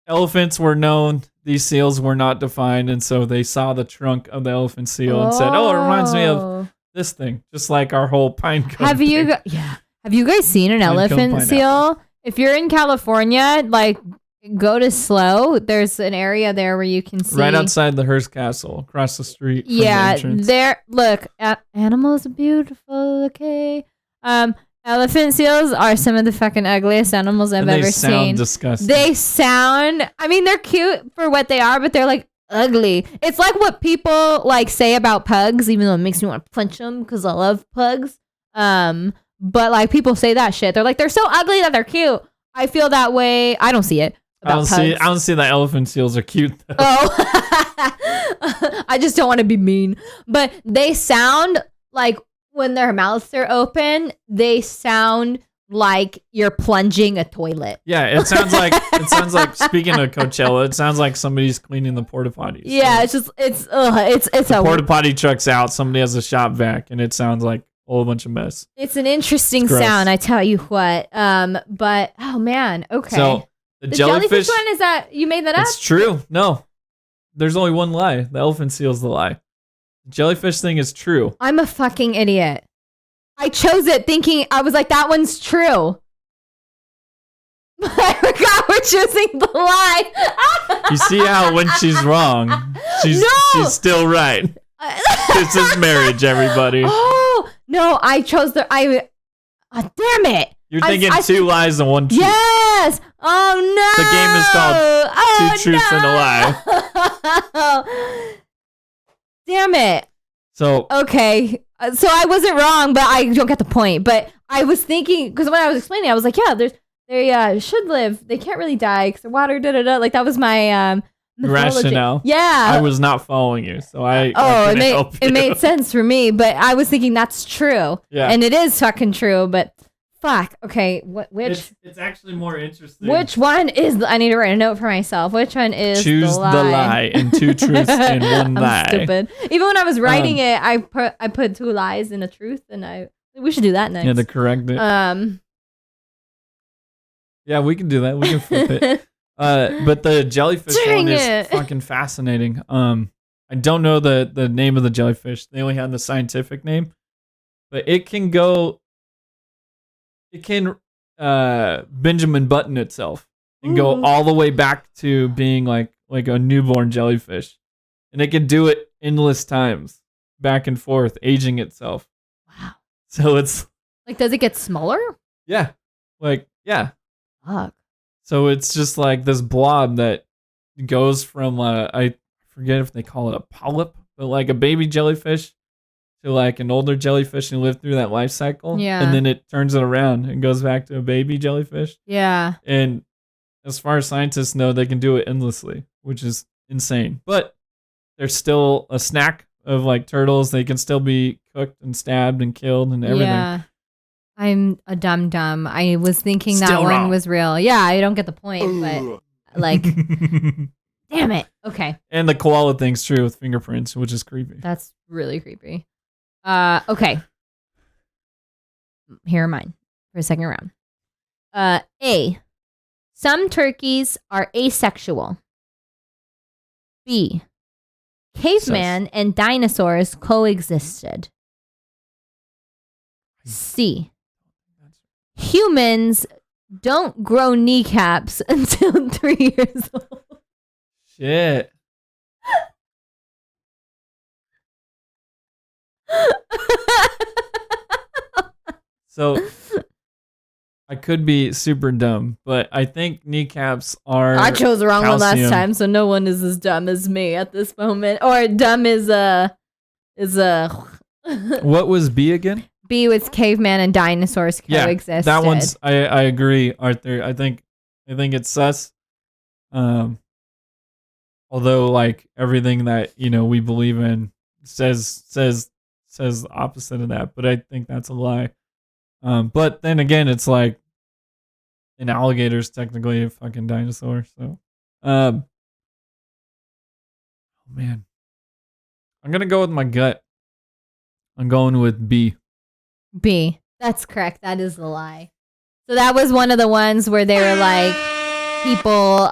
elephants were known, these seals were not defined, and so they saw the trunk of the elephant seal and said, oh, it reminds me of this thing, just like our whole pine cone Have you thing. Have you guys seen an Pine cone elephant pineapple. seal? If you're in California, like go to Slow. There's an area there where you can see Right outside the Hearst Castle, across the street from the Yeah, entrance. there. Look, animals are beautiful. Okay. Elephant seals are some of the fucking ugliest animals I've And they ever sound seen. disgusting. They sound. I mean, they're cute for what they are, but they're like ugly. It's like what people like say about pugs, even though it makes me want to punch them because I love pugs. But like people say that shit. They're like they're so ugly that they're cute. I feel that way. I don't see it. I don't About see. pugs. I don't see that elephant seals are cute though. Oh, I just don't want to be mean. But they sound like when their mouths are open, they sound like you're plunging a toilet. Yeah, it sounds like speaking of Coachella, it sounds like somebody's cleaning the porta potties. Yeah, So it's the a porta potty truck's out, somebody has a shop vac, and it sounds like a whole bunch of mess. it's an interesting Gross. sound, I tell you what. But oh man, okay. So the jellyfish one, is that you made that up? It's true. No, there's only one lie. The elephant seal's the lie. The jellyfish thing is true. I'm a fucking idiot. I chose it thinking, I was like, that one's true. But I forgot we're choosing the lie. You see how when she's wrong, she's still right. This is marriage, everybody. Oh, no, I chose damn it. You're thinking two lies and one truth. Yes. Oh, no. The game is called Two Truths and a Lie. Damn it. So okay, so I wasn't wrong, but I don't get the point. But I was thinking, because when I was explaining, I was like, yeah, they should live. They can't really die because the water, da-da-da. Like, that was my mythology. Rationale. Yeah. I was not following you, so I it made sense for me, but I was thinking that's true. Yeah. And it is fucking true, but fuck. Okay, It's actually more interesting. which one is I need to write a note for myself. Which one is Choose the lie? and two truths and one lie. I'm stupid. Even when I was writing it, I put two lies and a truth, and we should do that next. Yeah, to correct it. Yeah, we can do that. We can flip it. But the jellyfish one is fucking fascinating. I don't know the name of the jellyfish. They only had the scientific name, but it can Benjamin Button itself and go all the way back to being like a newborn jellyfish, and it can do it endless times, back and forth, aging itself. Wow. So it's like, does it get smaller? Yeah, yeah. Fuck. So it's just like this blob that goes from I forget if they call it a polyp, but like a baby jellyfish to like an older jellyfish and live through that life cycle. Yeah. And then it turns it around and goes back to a baby jellyfish. Yeah. And as far as scientists know, they can do it endlessly, which is insane. But there's still a snack of like turtles. They can still be cooked and stabbed and killed and everything. Yeah. I'm a dumb. I was thinking that Still one wrong. was real. Yeah, I don't get the point, but like, damn it. Okay. And the koala thing's true with fingerprints, which is creepy. That's really creepy. Okay. Here are mine for a second round. A. Some turkeys are asexual. B. Caveman and dinosaurs coexisted. C. Humans don't grow kneecaps until 3 years old. Shit. So I could be super dumb, but I think kneecaps are. I chose the wrong one last calcium. time, so no one is as dumb as me at this moment. Or dumb is What was B again? B was caveman and dinosaurs coexisted. That one's. I agree, Arthur. I think it's sus. Although like everything that we believe in says the opposite of that, but I think that's a lie. But then again, it's like an alligator's technically a fucking dinosaur. So, oh man, I'm gonna go with my gut. I'm going with B. B. That's correct. That is the lie. So that was one of the ones where they were like, people,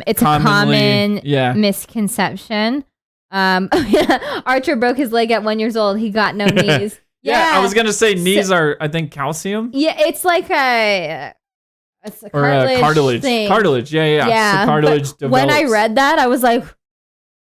it's a common misconception. Archer broke his leg at 1 year old. He got no knees. Yeah, I was gonna say knees are, I think, calcium. Yeah, it's like it's a cartilage thing. Cartilage, yeah. So cartilage develops. When I read that, I was like,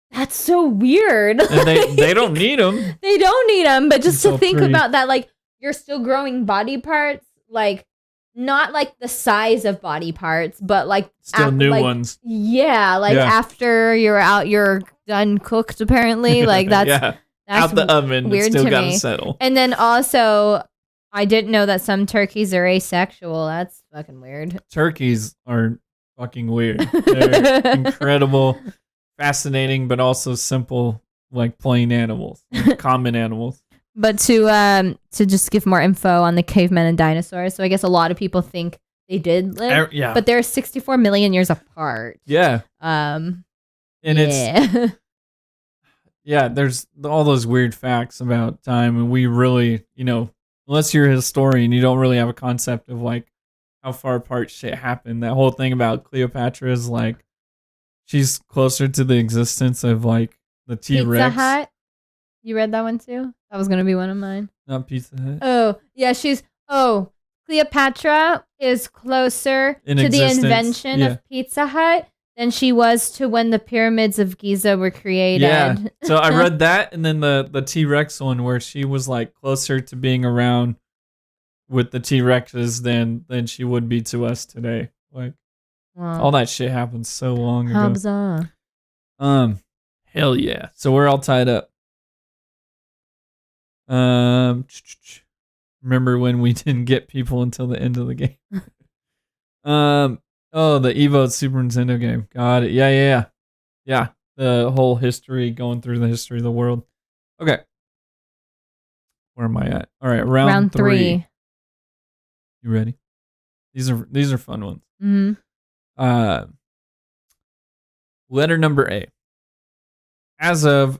that's so weird. And they don't need them. They don't need them, but just It's to so think pretty. about that, like, you're still growing body parts, like, not like the size of body parts, but like Still new ones. Yeah, like after you're done cooked, apparently. Like that's out the oven. Weird Still to gotta me. settle. And then also, I didn't know that some turkeys are asexual. That's fucking weird. Turkeys are fucking weird. They're incredible, fascinating, but also simple, like plain animals, like common animals. But to just give more info on the cavemen and dinosaurs. So I guess a lot of people think they did live, but they're 64 million years apart. Yeah. And it's there's all those weird facts about time, and we really, unless you're a historian, you don't really have a concept of like how far apart shit happened. That whole thing about Cleopatra is like she's closer to the existence of like the T-Rex. Pizza Hut. You read that one too? That was gonna be one of mine. Not Pizza Hut. Oh yeah, Cleopatra is closer to the invention of Pizza Hut than she was to when the pyramids of Giza were created. Yeah. So I read that, and then the T-Rex one where she was like closer to being around with the T-Rexes than she would be to us today. Like all that shit happened so long ago. How bizarre. Hell yeah. So we're all tied up. Remember when we didn't get people until the end of the game? The Evo Super Nintendo game. Got it. Yeah. The whole history, going through the history of the world. Okay. Where am I at? All right, round three. You ready? These are fun ones. Mm-hmm. Letter number A. As of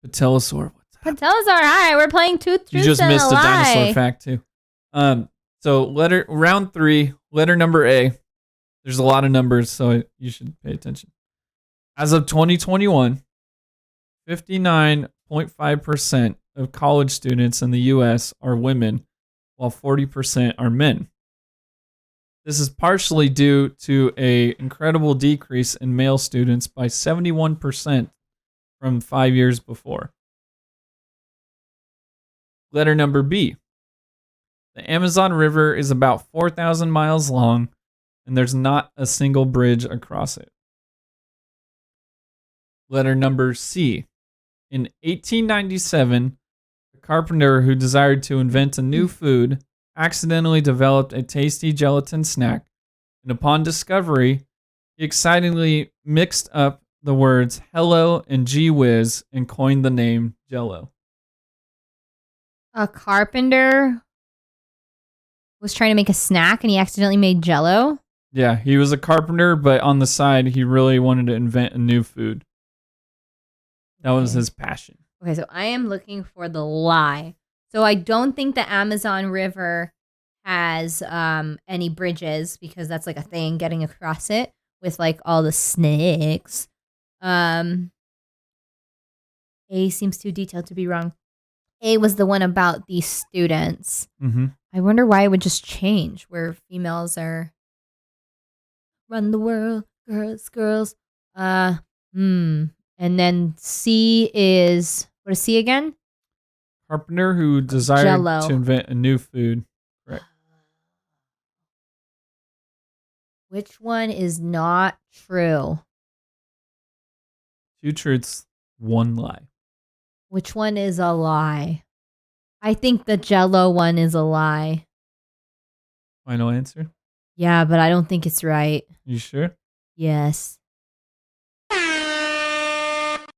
Patelosaur. Patelosaur, hi. We're playing Truth You just and missed a a Lie. dinosaur fact too. So round 3, letter number A. There's a lot of numbers, so you should pay attention. As of 2021, 59.5% of college students in the U.S. are women, while 40% are men. This is partially due to an incredible decrease in male students by 71% from 5 years before. Letter number B. The Amazon River is about 4,000 miles long, and there's not a single bridge across it. Letter number C. In 1897, a carpenter who desired to invent a new food accidentally developed a tasty gelatin snack, and upon discovery, he excitingly mixed up the words hello and gee whiz and coined the name Jello. A carpenter was trying to make a snack and he accidentally made Jello. Yeah, he was a carpenter, but on the side, he really wanted to invent a new food. That was his passion. Okay, so I am looking for the lie. So I don't think the Amazon River has any bridges because that's like a thing getting across it with like all the snakes. A seems too detailed to be wrong. A was the one about the students. Mm-hmm. I wonder why it would just change where females are run the world, girls. And then C is, what is C again? Carpenter who desired Jello. to invent a new food. Correct. Which one is not true? 2 truths, 1 lie. Which one is a lie? I think the Jello one is a lie. Final answer? Yeah, but I don't think it's right. You sure? Yes.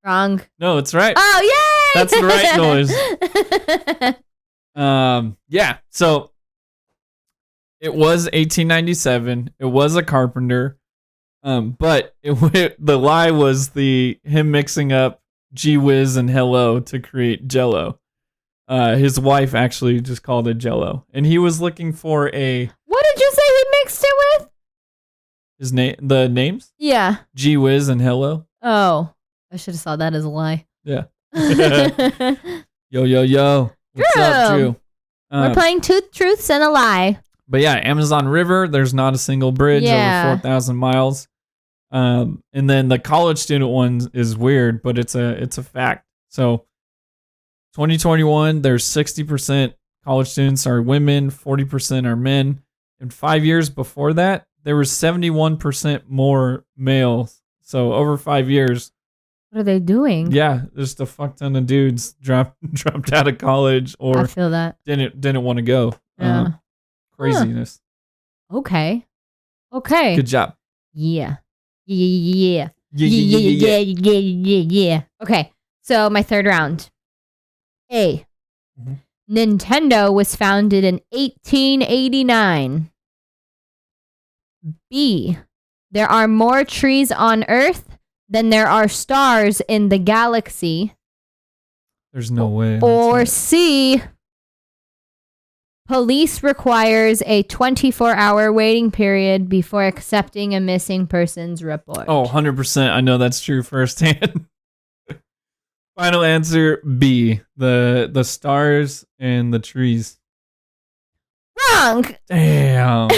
Wrong. No, it's right. Oh, yay! That's the right noise. Yeah. So it was 1897. It was a carpenter. But the lie was him mixing up gee whiz and hello to create Jello. His wife actually just called it Jello, and he was looking for a. What did you say he mixed it with? His name, the names? Yeah. Gee whiz and hello. Oh, I should have saw that as a lie. Yeah. Yo. What's up, Drew? We're playing 2 truths and a lie. But yeah, Amazon River, there's not a single bridge over 4,000 miles. And then the college student one is weird, but it's a fact. So 2021, there's 60% college students are women, 40% are men. And 5 years before that, there was 71% more males. So over 5 years. What are they doing? Yeah, just a fuck ton of dudes dropped out of college or I feel that. didn't want to go. Yeah. Craziness. Huh. Okay. Good job. Yeah. Yeah. Okay. So my third round. A. Mhm. Nintendo was founded in 1889. B. There are more trees on Earth than there are stars in the galaxy. There's no way. Or That's C. Police requires a 24-hour waiting period before accepting a missing persons report. Oh, 100%. I know that's true firsthand. Final answer B. The stars and the trees. Wrong. Damn.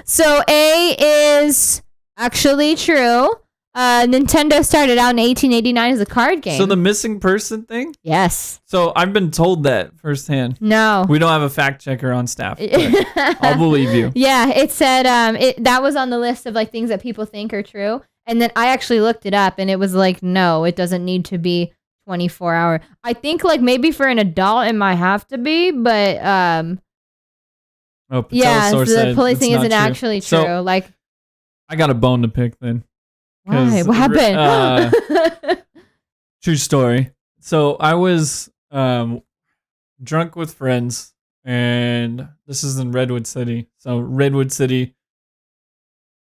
So A is actually true. Nintendo started out in 1889 as a card game. So the missing person thing? Yes. So I've been told that firsthand. No. We don't have a fact checker on staff. But I'll believe you. Yeah, it said that was on the list of like things that people think are true. And then I actually looked it up and it was like, no, it doesn't need to be 24 hour. I think like maybe for an adult it might have to be, but yeah, so the police thing isn't actually true. So, like, I got a bone to pick then. why? What happened? True story. So I was drunk with friends, and this is in Redwood City. So Redwood City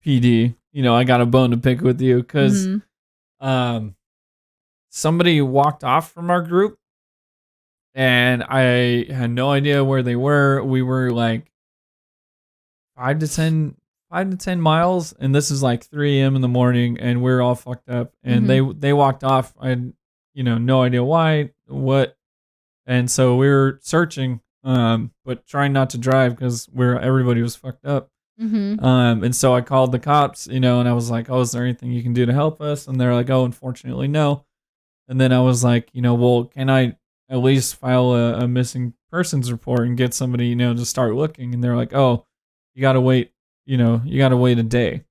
PD. You know, I got a bone to pick with you because somebody walked off from our group, and I had no idea where they were. We were like 5 to 10 miles, and this is like 3 a.m. in the morning, and we're all fucked up. And they walked off. I had no idea why, what, and so we were searching, but trying not to drive because everybody was fucked up. And so I called the cops, and I was like, "Oh, is there anything you can do to help us?" And they're like, "Oh, unfortunately, no." And then I was like, well, can I at least file a missing persons report and get somebody, to start looking? And they're like, "Oh, you gotta wait, you gotta wait a day."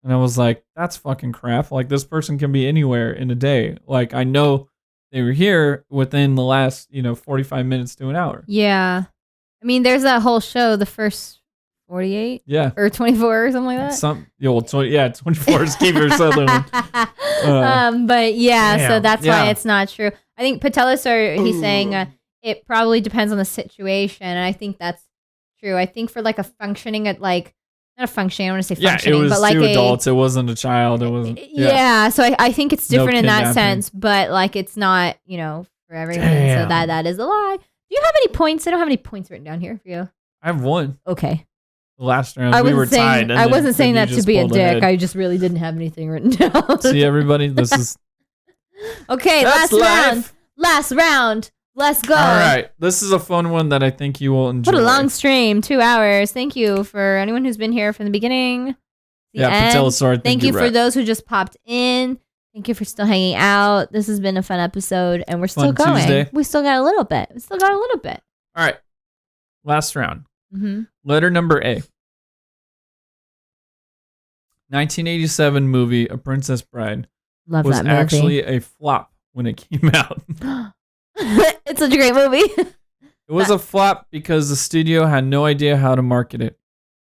And I was like, that's fucking crap. Like, this person can be anywhere in a day. Like, I know they were here within the last, 45 minutes to an hour. Yeah. I mean, there's that whole show, the first 48? Yeah. Or 24 or something like that? 24 is Kiefer Sutherland. But yeah, damn, so that's yeah. why it's not true. I think Patelis, he's saying it probably depends on the situation, and I think that's true. I think for like a functioning at like, not a functioning, I want to say functioning, it was but like two adults. It wasn't a child. It wasn't. Yeah, so I think it's different in that kidnapping. sense, but like it's not, for everyone. Damn. So that is a lie. Do you have any points? I don't have any points written down here for you. I have one. Okay. The last round, we were tied. I wasn't saying that to be a dick. Ahead. I just really didn't have anything written down. See, everybody, this is... Okay, That's last round. Let's go. All right. This is a fun one that I think you will enjoy. What a long stream, 2 hours. Thank you for anyone who's been here from the beginning. Thank you for those who just popped in. Thank you for still hanging out. This has been a fun episode, and we're still going. Tuesday. We still got a little bit. All right. Last round. Mm-hmm. Letter number A. 1987 movie A Princess Bride Love was that movie. actually a flop when it came out. It's such a great movie. It was a flop because the studio had no idea how to market it.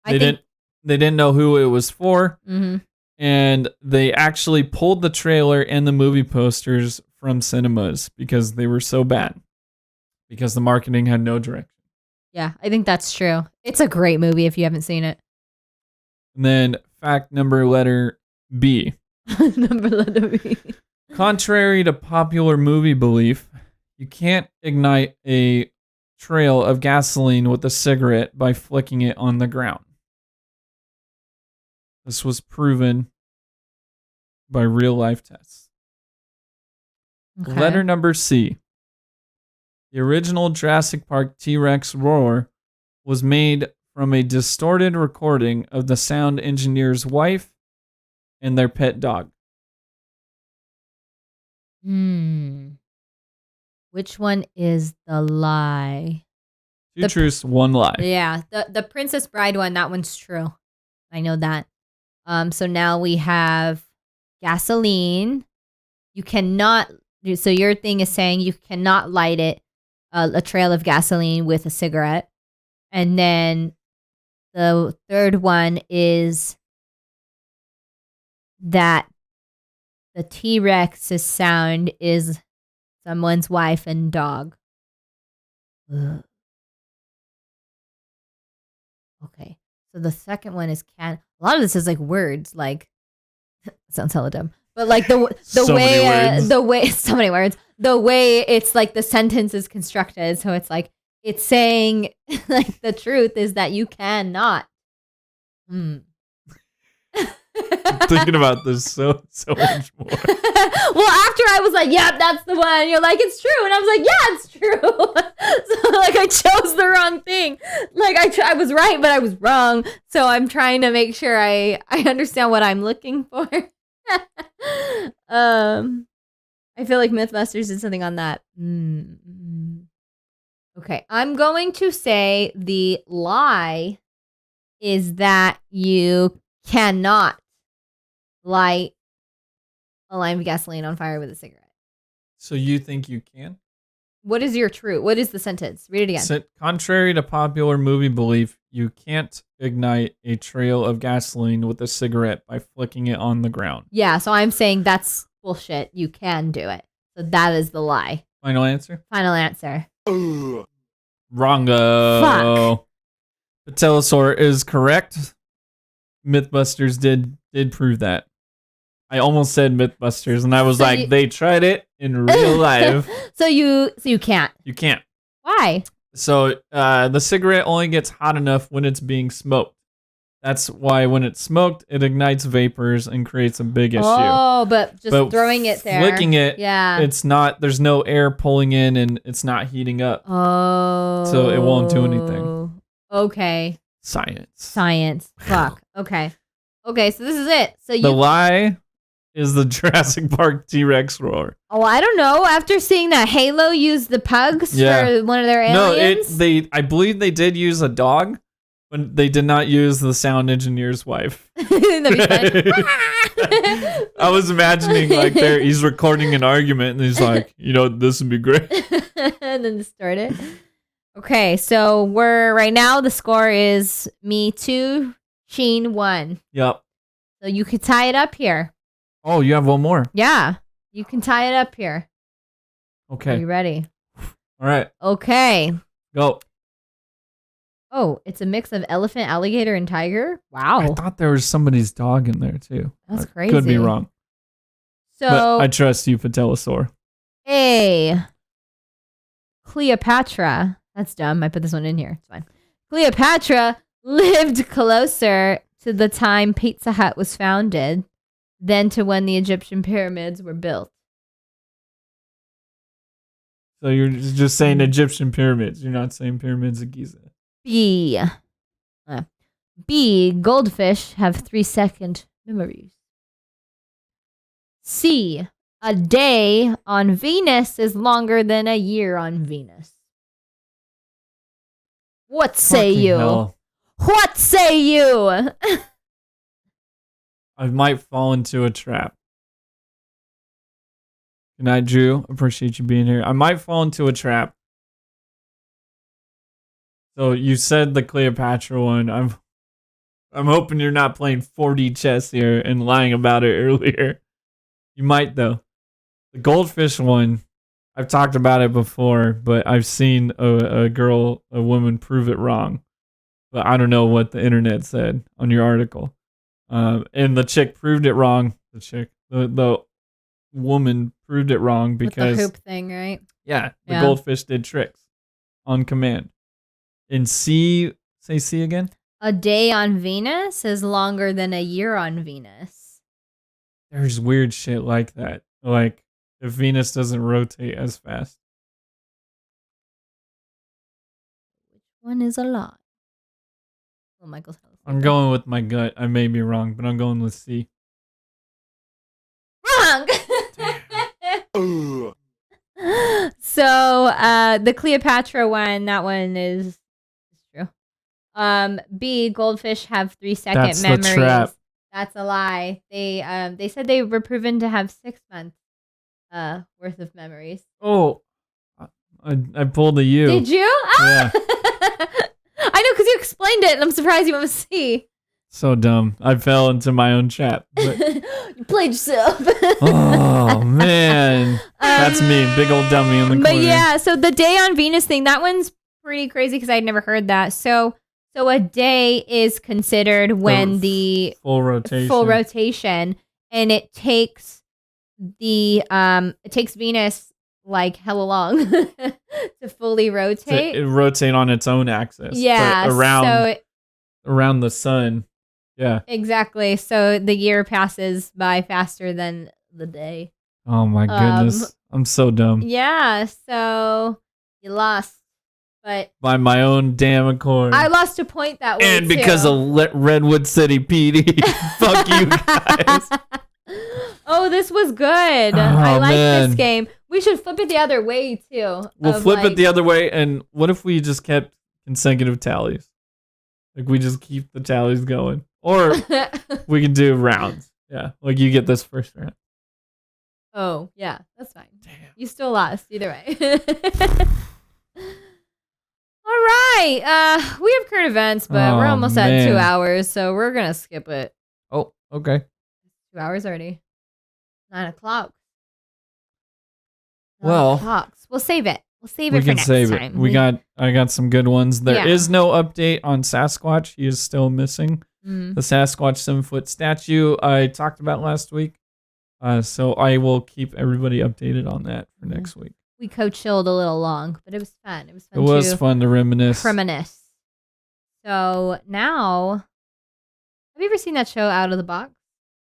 They didn't know who it was for, and they actually pulled the trailer and the movie posters from cinemas because they were so bad, because the marketing had no direction. Yeah, I think that's true. It's a great movie if you haven't seen it. And then fact number letter B. Letter B. Contrary to popular movie belief, you can't ignite a trail of gasoline with a cigarette by flicking it on the ground. This was proven by real life tests. Okay. Letter number C. The original Jurassic Park T-Rex roar was made from a distorted recording of the sound engineer's wife and their pet dog. Which one is the lie? Two truths, one lie. Yeah, the Princess Bride one, that one's true. I know that. So now we have gasoline. You cannot, so your thing is saying you cannot light it, a trail of gasoline with a cigarette. And then the third one is that the T-Rex's sound is someone's wife and dog. Ugh. Okay. So the second one is can. A lot of this is like words, like sounds hella dumb, but like the So many way words. the way so many words, the way it's like the sentence is constructed. So it's like it's saying like the truth is that you cannot. I'm thinking about this so much more. Well, after I was like, "Yep, that's the one." You're like, "It's true," and I was like, "Yeah, it's true." So like, I chose the wrong thing. Like I was right, but I was wrong. So I'm trying to make sure I understand what I'm looking for. I feel like MythBusters did something on that. Okay, I'm going to say the lie is that you cannot light a lime of gasoline on fire with a cigarette. So you think you can? What is your true? What is the sentence? Read it again. Contrary to popular movie belief, you can't ignite a trail of gasoline with a cigarette by flicking it on the ground. Yeah, so I'm saying that's bullshit. You can do it. So that is the lie. Final answer? Final answer. Wrongo. Fuck. Patelosaur is correct. Mythbusters did prove that. I almost said Mythbusters, and I was So like, you- they tried it in real life. So you can't. You can't. Why? So the cigarette only gets hot enough when it's being smoked. That's why when it's smoked, it ignites vapors and creates a big issue. Oh, but just But throwing it there. flicking it, Yeah. it's not. There's no air pulling in, and it's not heating up. Oh. So it won't do anything. Okay. Science. Fuck. Okay. Okay, so this is it. So The you lie is the Jurassic Park T-Rex roar. Oh, I don't know. After seeing that Halo use the pugs for one of their aliens. No, I believe they did use a dog, but they did not use the sound engineer's wife. That'd be fun. I was imagining like he's recording an argument and he's like, this would be great. And then distort it. Okay, so right now the score is me 2, Sheen 1. Yep. So you could tie it up here. Oh, you have one more. Yeah, you can tie it up here. Are Okay. you ready? All right. Okay. Go. Oh, it's a mix of elephant, alligator, and tiger. I Wow, thought there was somebody's dog in there too. That's I Could be crazy. wrong. so But I trust you, Patelosaur. A. Cleopatra. That's dumb. I put this one in here. It's fine. Cleopatra lived closer to the time Pizza Hut was founded than to when the Egyptian pyramids were built. So you're just saying Egyptian pyramids. You're not saying pyramids of Giza. B. B. Goldfish have 3-second memories. C. A day on Venus is longer than a year on Venus. What say Fucking you? hell. What say you? I might fall into a trap. Good night, Drew. Appreciate you being here. I might fall into a trap. So you said the Cleopatra one. I'm hoping you're not playing 4D chess here and lying about it earlier. You might though. The goldfish one, I've talked about it before, but I've seen a woman prove it wrong. But I don't know what the internet said on your article. And the chick proved it wrong. The woman proved it wrong because With the hoop thing, right? the Yeah. goldfish did tricks on command. And say C again. A day on Venus is longer than a year on Venus. There's weird shit like that. Like if Venus doesn't rotate as fast. Which one is a lie? Lil Michael's I'm going with my gut. I may be wrong, but I'm going with C. wrong. So the Cleopatra one, that one is true. B, goldfish have 3-second That's the memories. trap. That's a lie. They said they were proven to have 6 months worth of memories. Oh, I pulled a U. Did you? Yeah. I know, because you explained it, and I'm surprised you went with C. So dumb. I fell into my own trap. But, You played yourself. oh man, that's me, big old dummy in the corner. But yeah, so the day on Venus thing, that one's pretty crazy because I'd never heard that. So a day is considered when the full rotation, and it takes Venus like hella long to fully rotate. It rotate on its own axis. Yeah, around the sun. Yeah, exactly. So the year passes by faster than the day. Oh my goodness, I'm so dumb. Yeah, so you lost. But by my own damn accord. I lost a point that way and because of Redwood City PD. Fuck you guys. Oh, this was good. I like this game. We should flip it the other way too. We'll flip it the other way. And what if we just kept consecutive tallies? Like we just keep the tallies going. Or we can do rounds. Yeah. Like you get this first round. Oh, yeah. That's fine. Damn. You still lost either way. All right. We have current events, but we're almost at 2 hours, so we're going to skip it. Oh, okay. 2 hours already. 9 o'clock. Well, we'll save it. We'll save it for next time. I got some good ones. There is no update on Sasquatch. He is still missing. The Sasquatch 7-foot statue I talked about last week. So I will keep everybody updated on that for next week. We co-chilled a little long, but it was fun. It was fun to reminisce. So now, have you ever seen that show Out of the Box?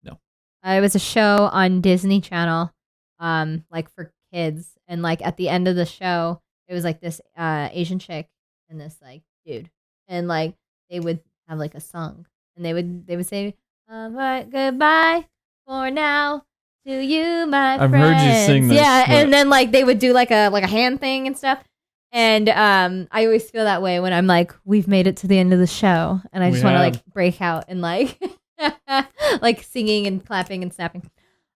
No. It was a show on Disney Channel, like for kids, and like at the end of the show, it was like this Asian chick and this like dude, and like they would have like a song, and they would say, "Goodbye for now." To you, my friends. I've heard you sing this. Yeah, and then like they would do like a hand thing and stuff. And I always feel that way when I'm like, we've made it to the end of the show, and I just want to like break out and like like singing and clapping and snapping.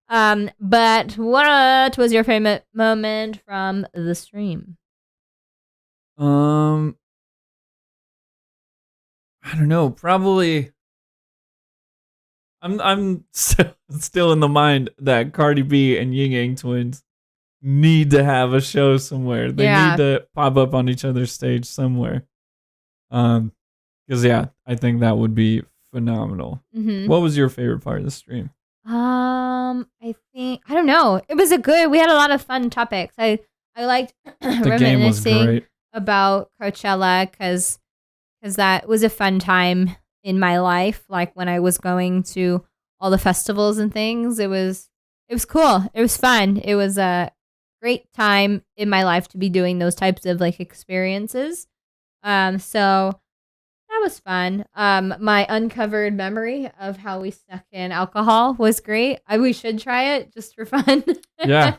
But what was your favorite moment from the stream? I don't know. Probably. I'm still in the mind that Cardi B and Ying Yang Twins need to have a show somewhere. They need to pop up on each other's stage somewhere. Because I think that would be phenomenal. Mm-hmm. What was your favorite part of the stream? I don't know. It was we had a lot of fun topics. I liked the game was great about Coachella because that was a fun time in my life, like when I was going to all the festivals and things. It was cool. It was fun. It was a great time in my life to be doing those types of like experiences. So that was fun. My uncovered memory of how we snuck in alcohol was great. We should try it just for fun. Yeah,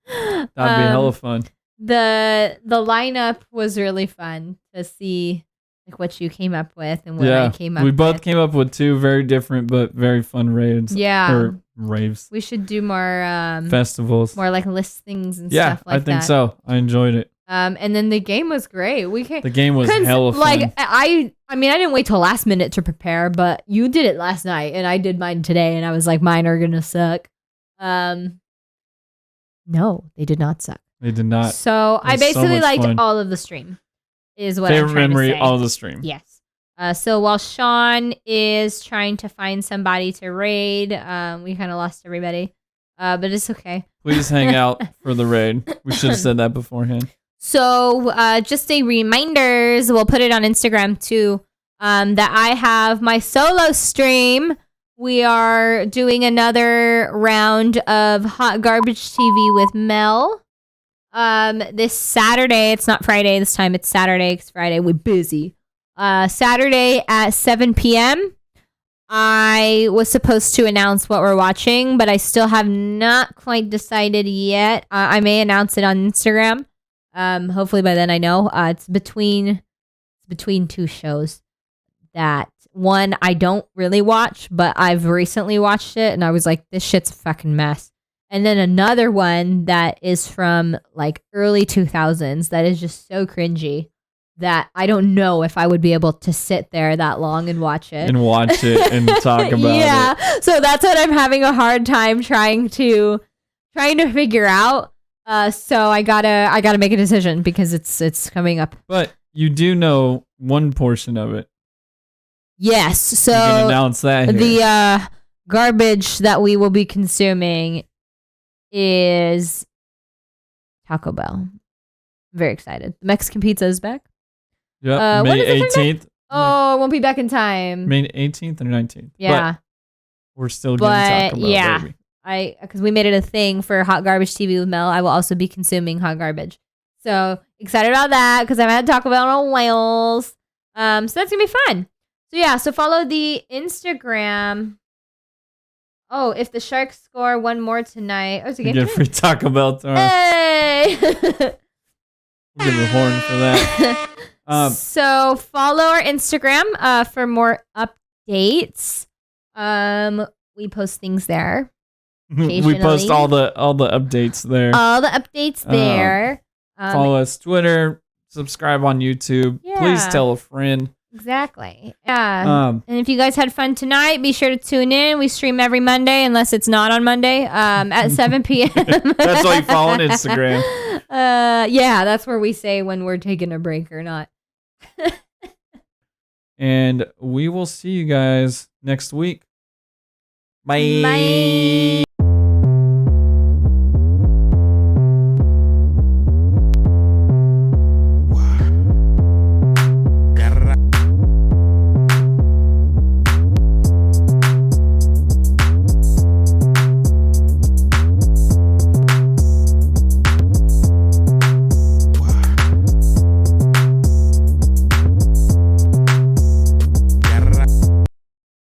that'd be hella fun. The lineup was really fun to see. Like what you came up with and what I came up with. We both came up with two very different but very fun raves. Yeah. Or raves. We should do more festivals. More like listings and stuff like that. Yeah, I think so. I enjoyed it. And then the game was great. The game was hella fun. Like I mean, I didn't wait till last minute to prepare, but you did it last night and I did mine today, and I was like, mine are gonna suck. No, they did not suck. They did not. So I basically liked all of the stream. Is what favorite I'm trying memory to say. All the stream. Yes. So while Sean is trying to find somebody to raid, we kind of lost everybody, but it's okay. Please hang out for the raid. We should have said that beforehand. So just a reminders, we'll put it on Instagram too, that I have my solo stream. We are doing another round of Hot Garbage TV with Mel. This Saturday, it's not Friday this time, it's Saturday because Friday we're busy. Saturday at 7 p.m. I was supposed to announce what we're watching, but I still have not quite decided yet. I may announce it on Instagram. Hopefully by then I know. It's between two shows that one I don't really watch, but I've recently watched it and I was like, this shit's a fucking mess. And then another one that is from like early 2000s that is just so cringy. that I don't know if I would be able to sit there that long and watch it. And watch it and talk about it. So that's what I'm having a hard time trying to figure out. So I gotta make a decision because it's coming up. But you do know one portion of it. Yes. So you can announce that here. the garbage that we will be consuming is Taco Bell. I'm very excited. The Mexican pizza is back. Yep, when is May it from 18th. Oh, it won't be back in time. May 18th or 19th. Yeah. But we're still getting Taco Bell, baby. Because we made it a thing for Hot Garbage TV with Mel. I will also be consuming hot garbage. So excited about that because I haven't had Taco Bell in a while. So that's going to be fun. So yeah, so follow the Instagram. Oh, if the Sharks score one more tonight. Oh, it's a game Get free Taco Bell tomorrow. Hey! We'll give a horn for that. So follow our Instagram for more updates. We post things there. We post all the updates there. All the updates there. Follow us Twitter. Subscribe on YouTube. Yeah. Please tell a friend. Exactly. Yeah. And if you guys had fun tonight, be sure to tune in. We stream every Monday, unless it's not on Monday, at 7 p.m. That's why you follow on Instagram. Yeah, that's where we say when we're taking a break or not. And we will see you guys next week. Bye. Bye.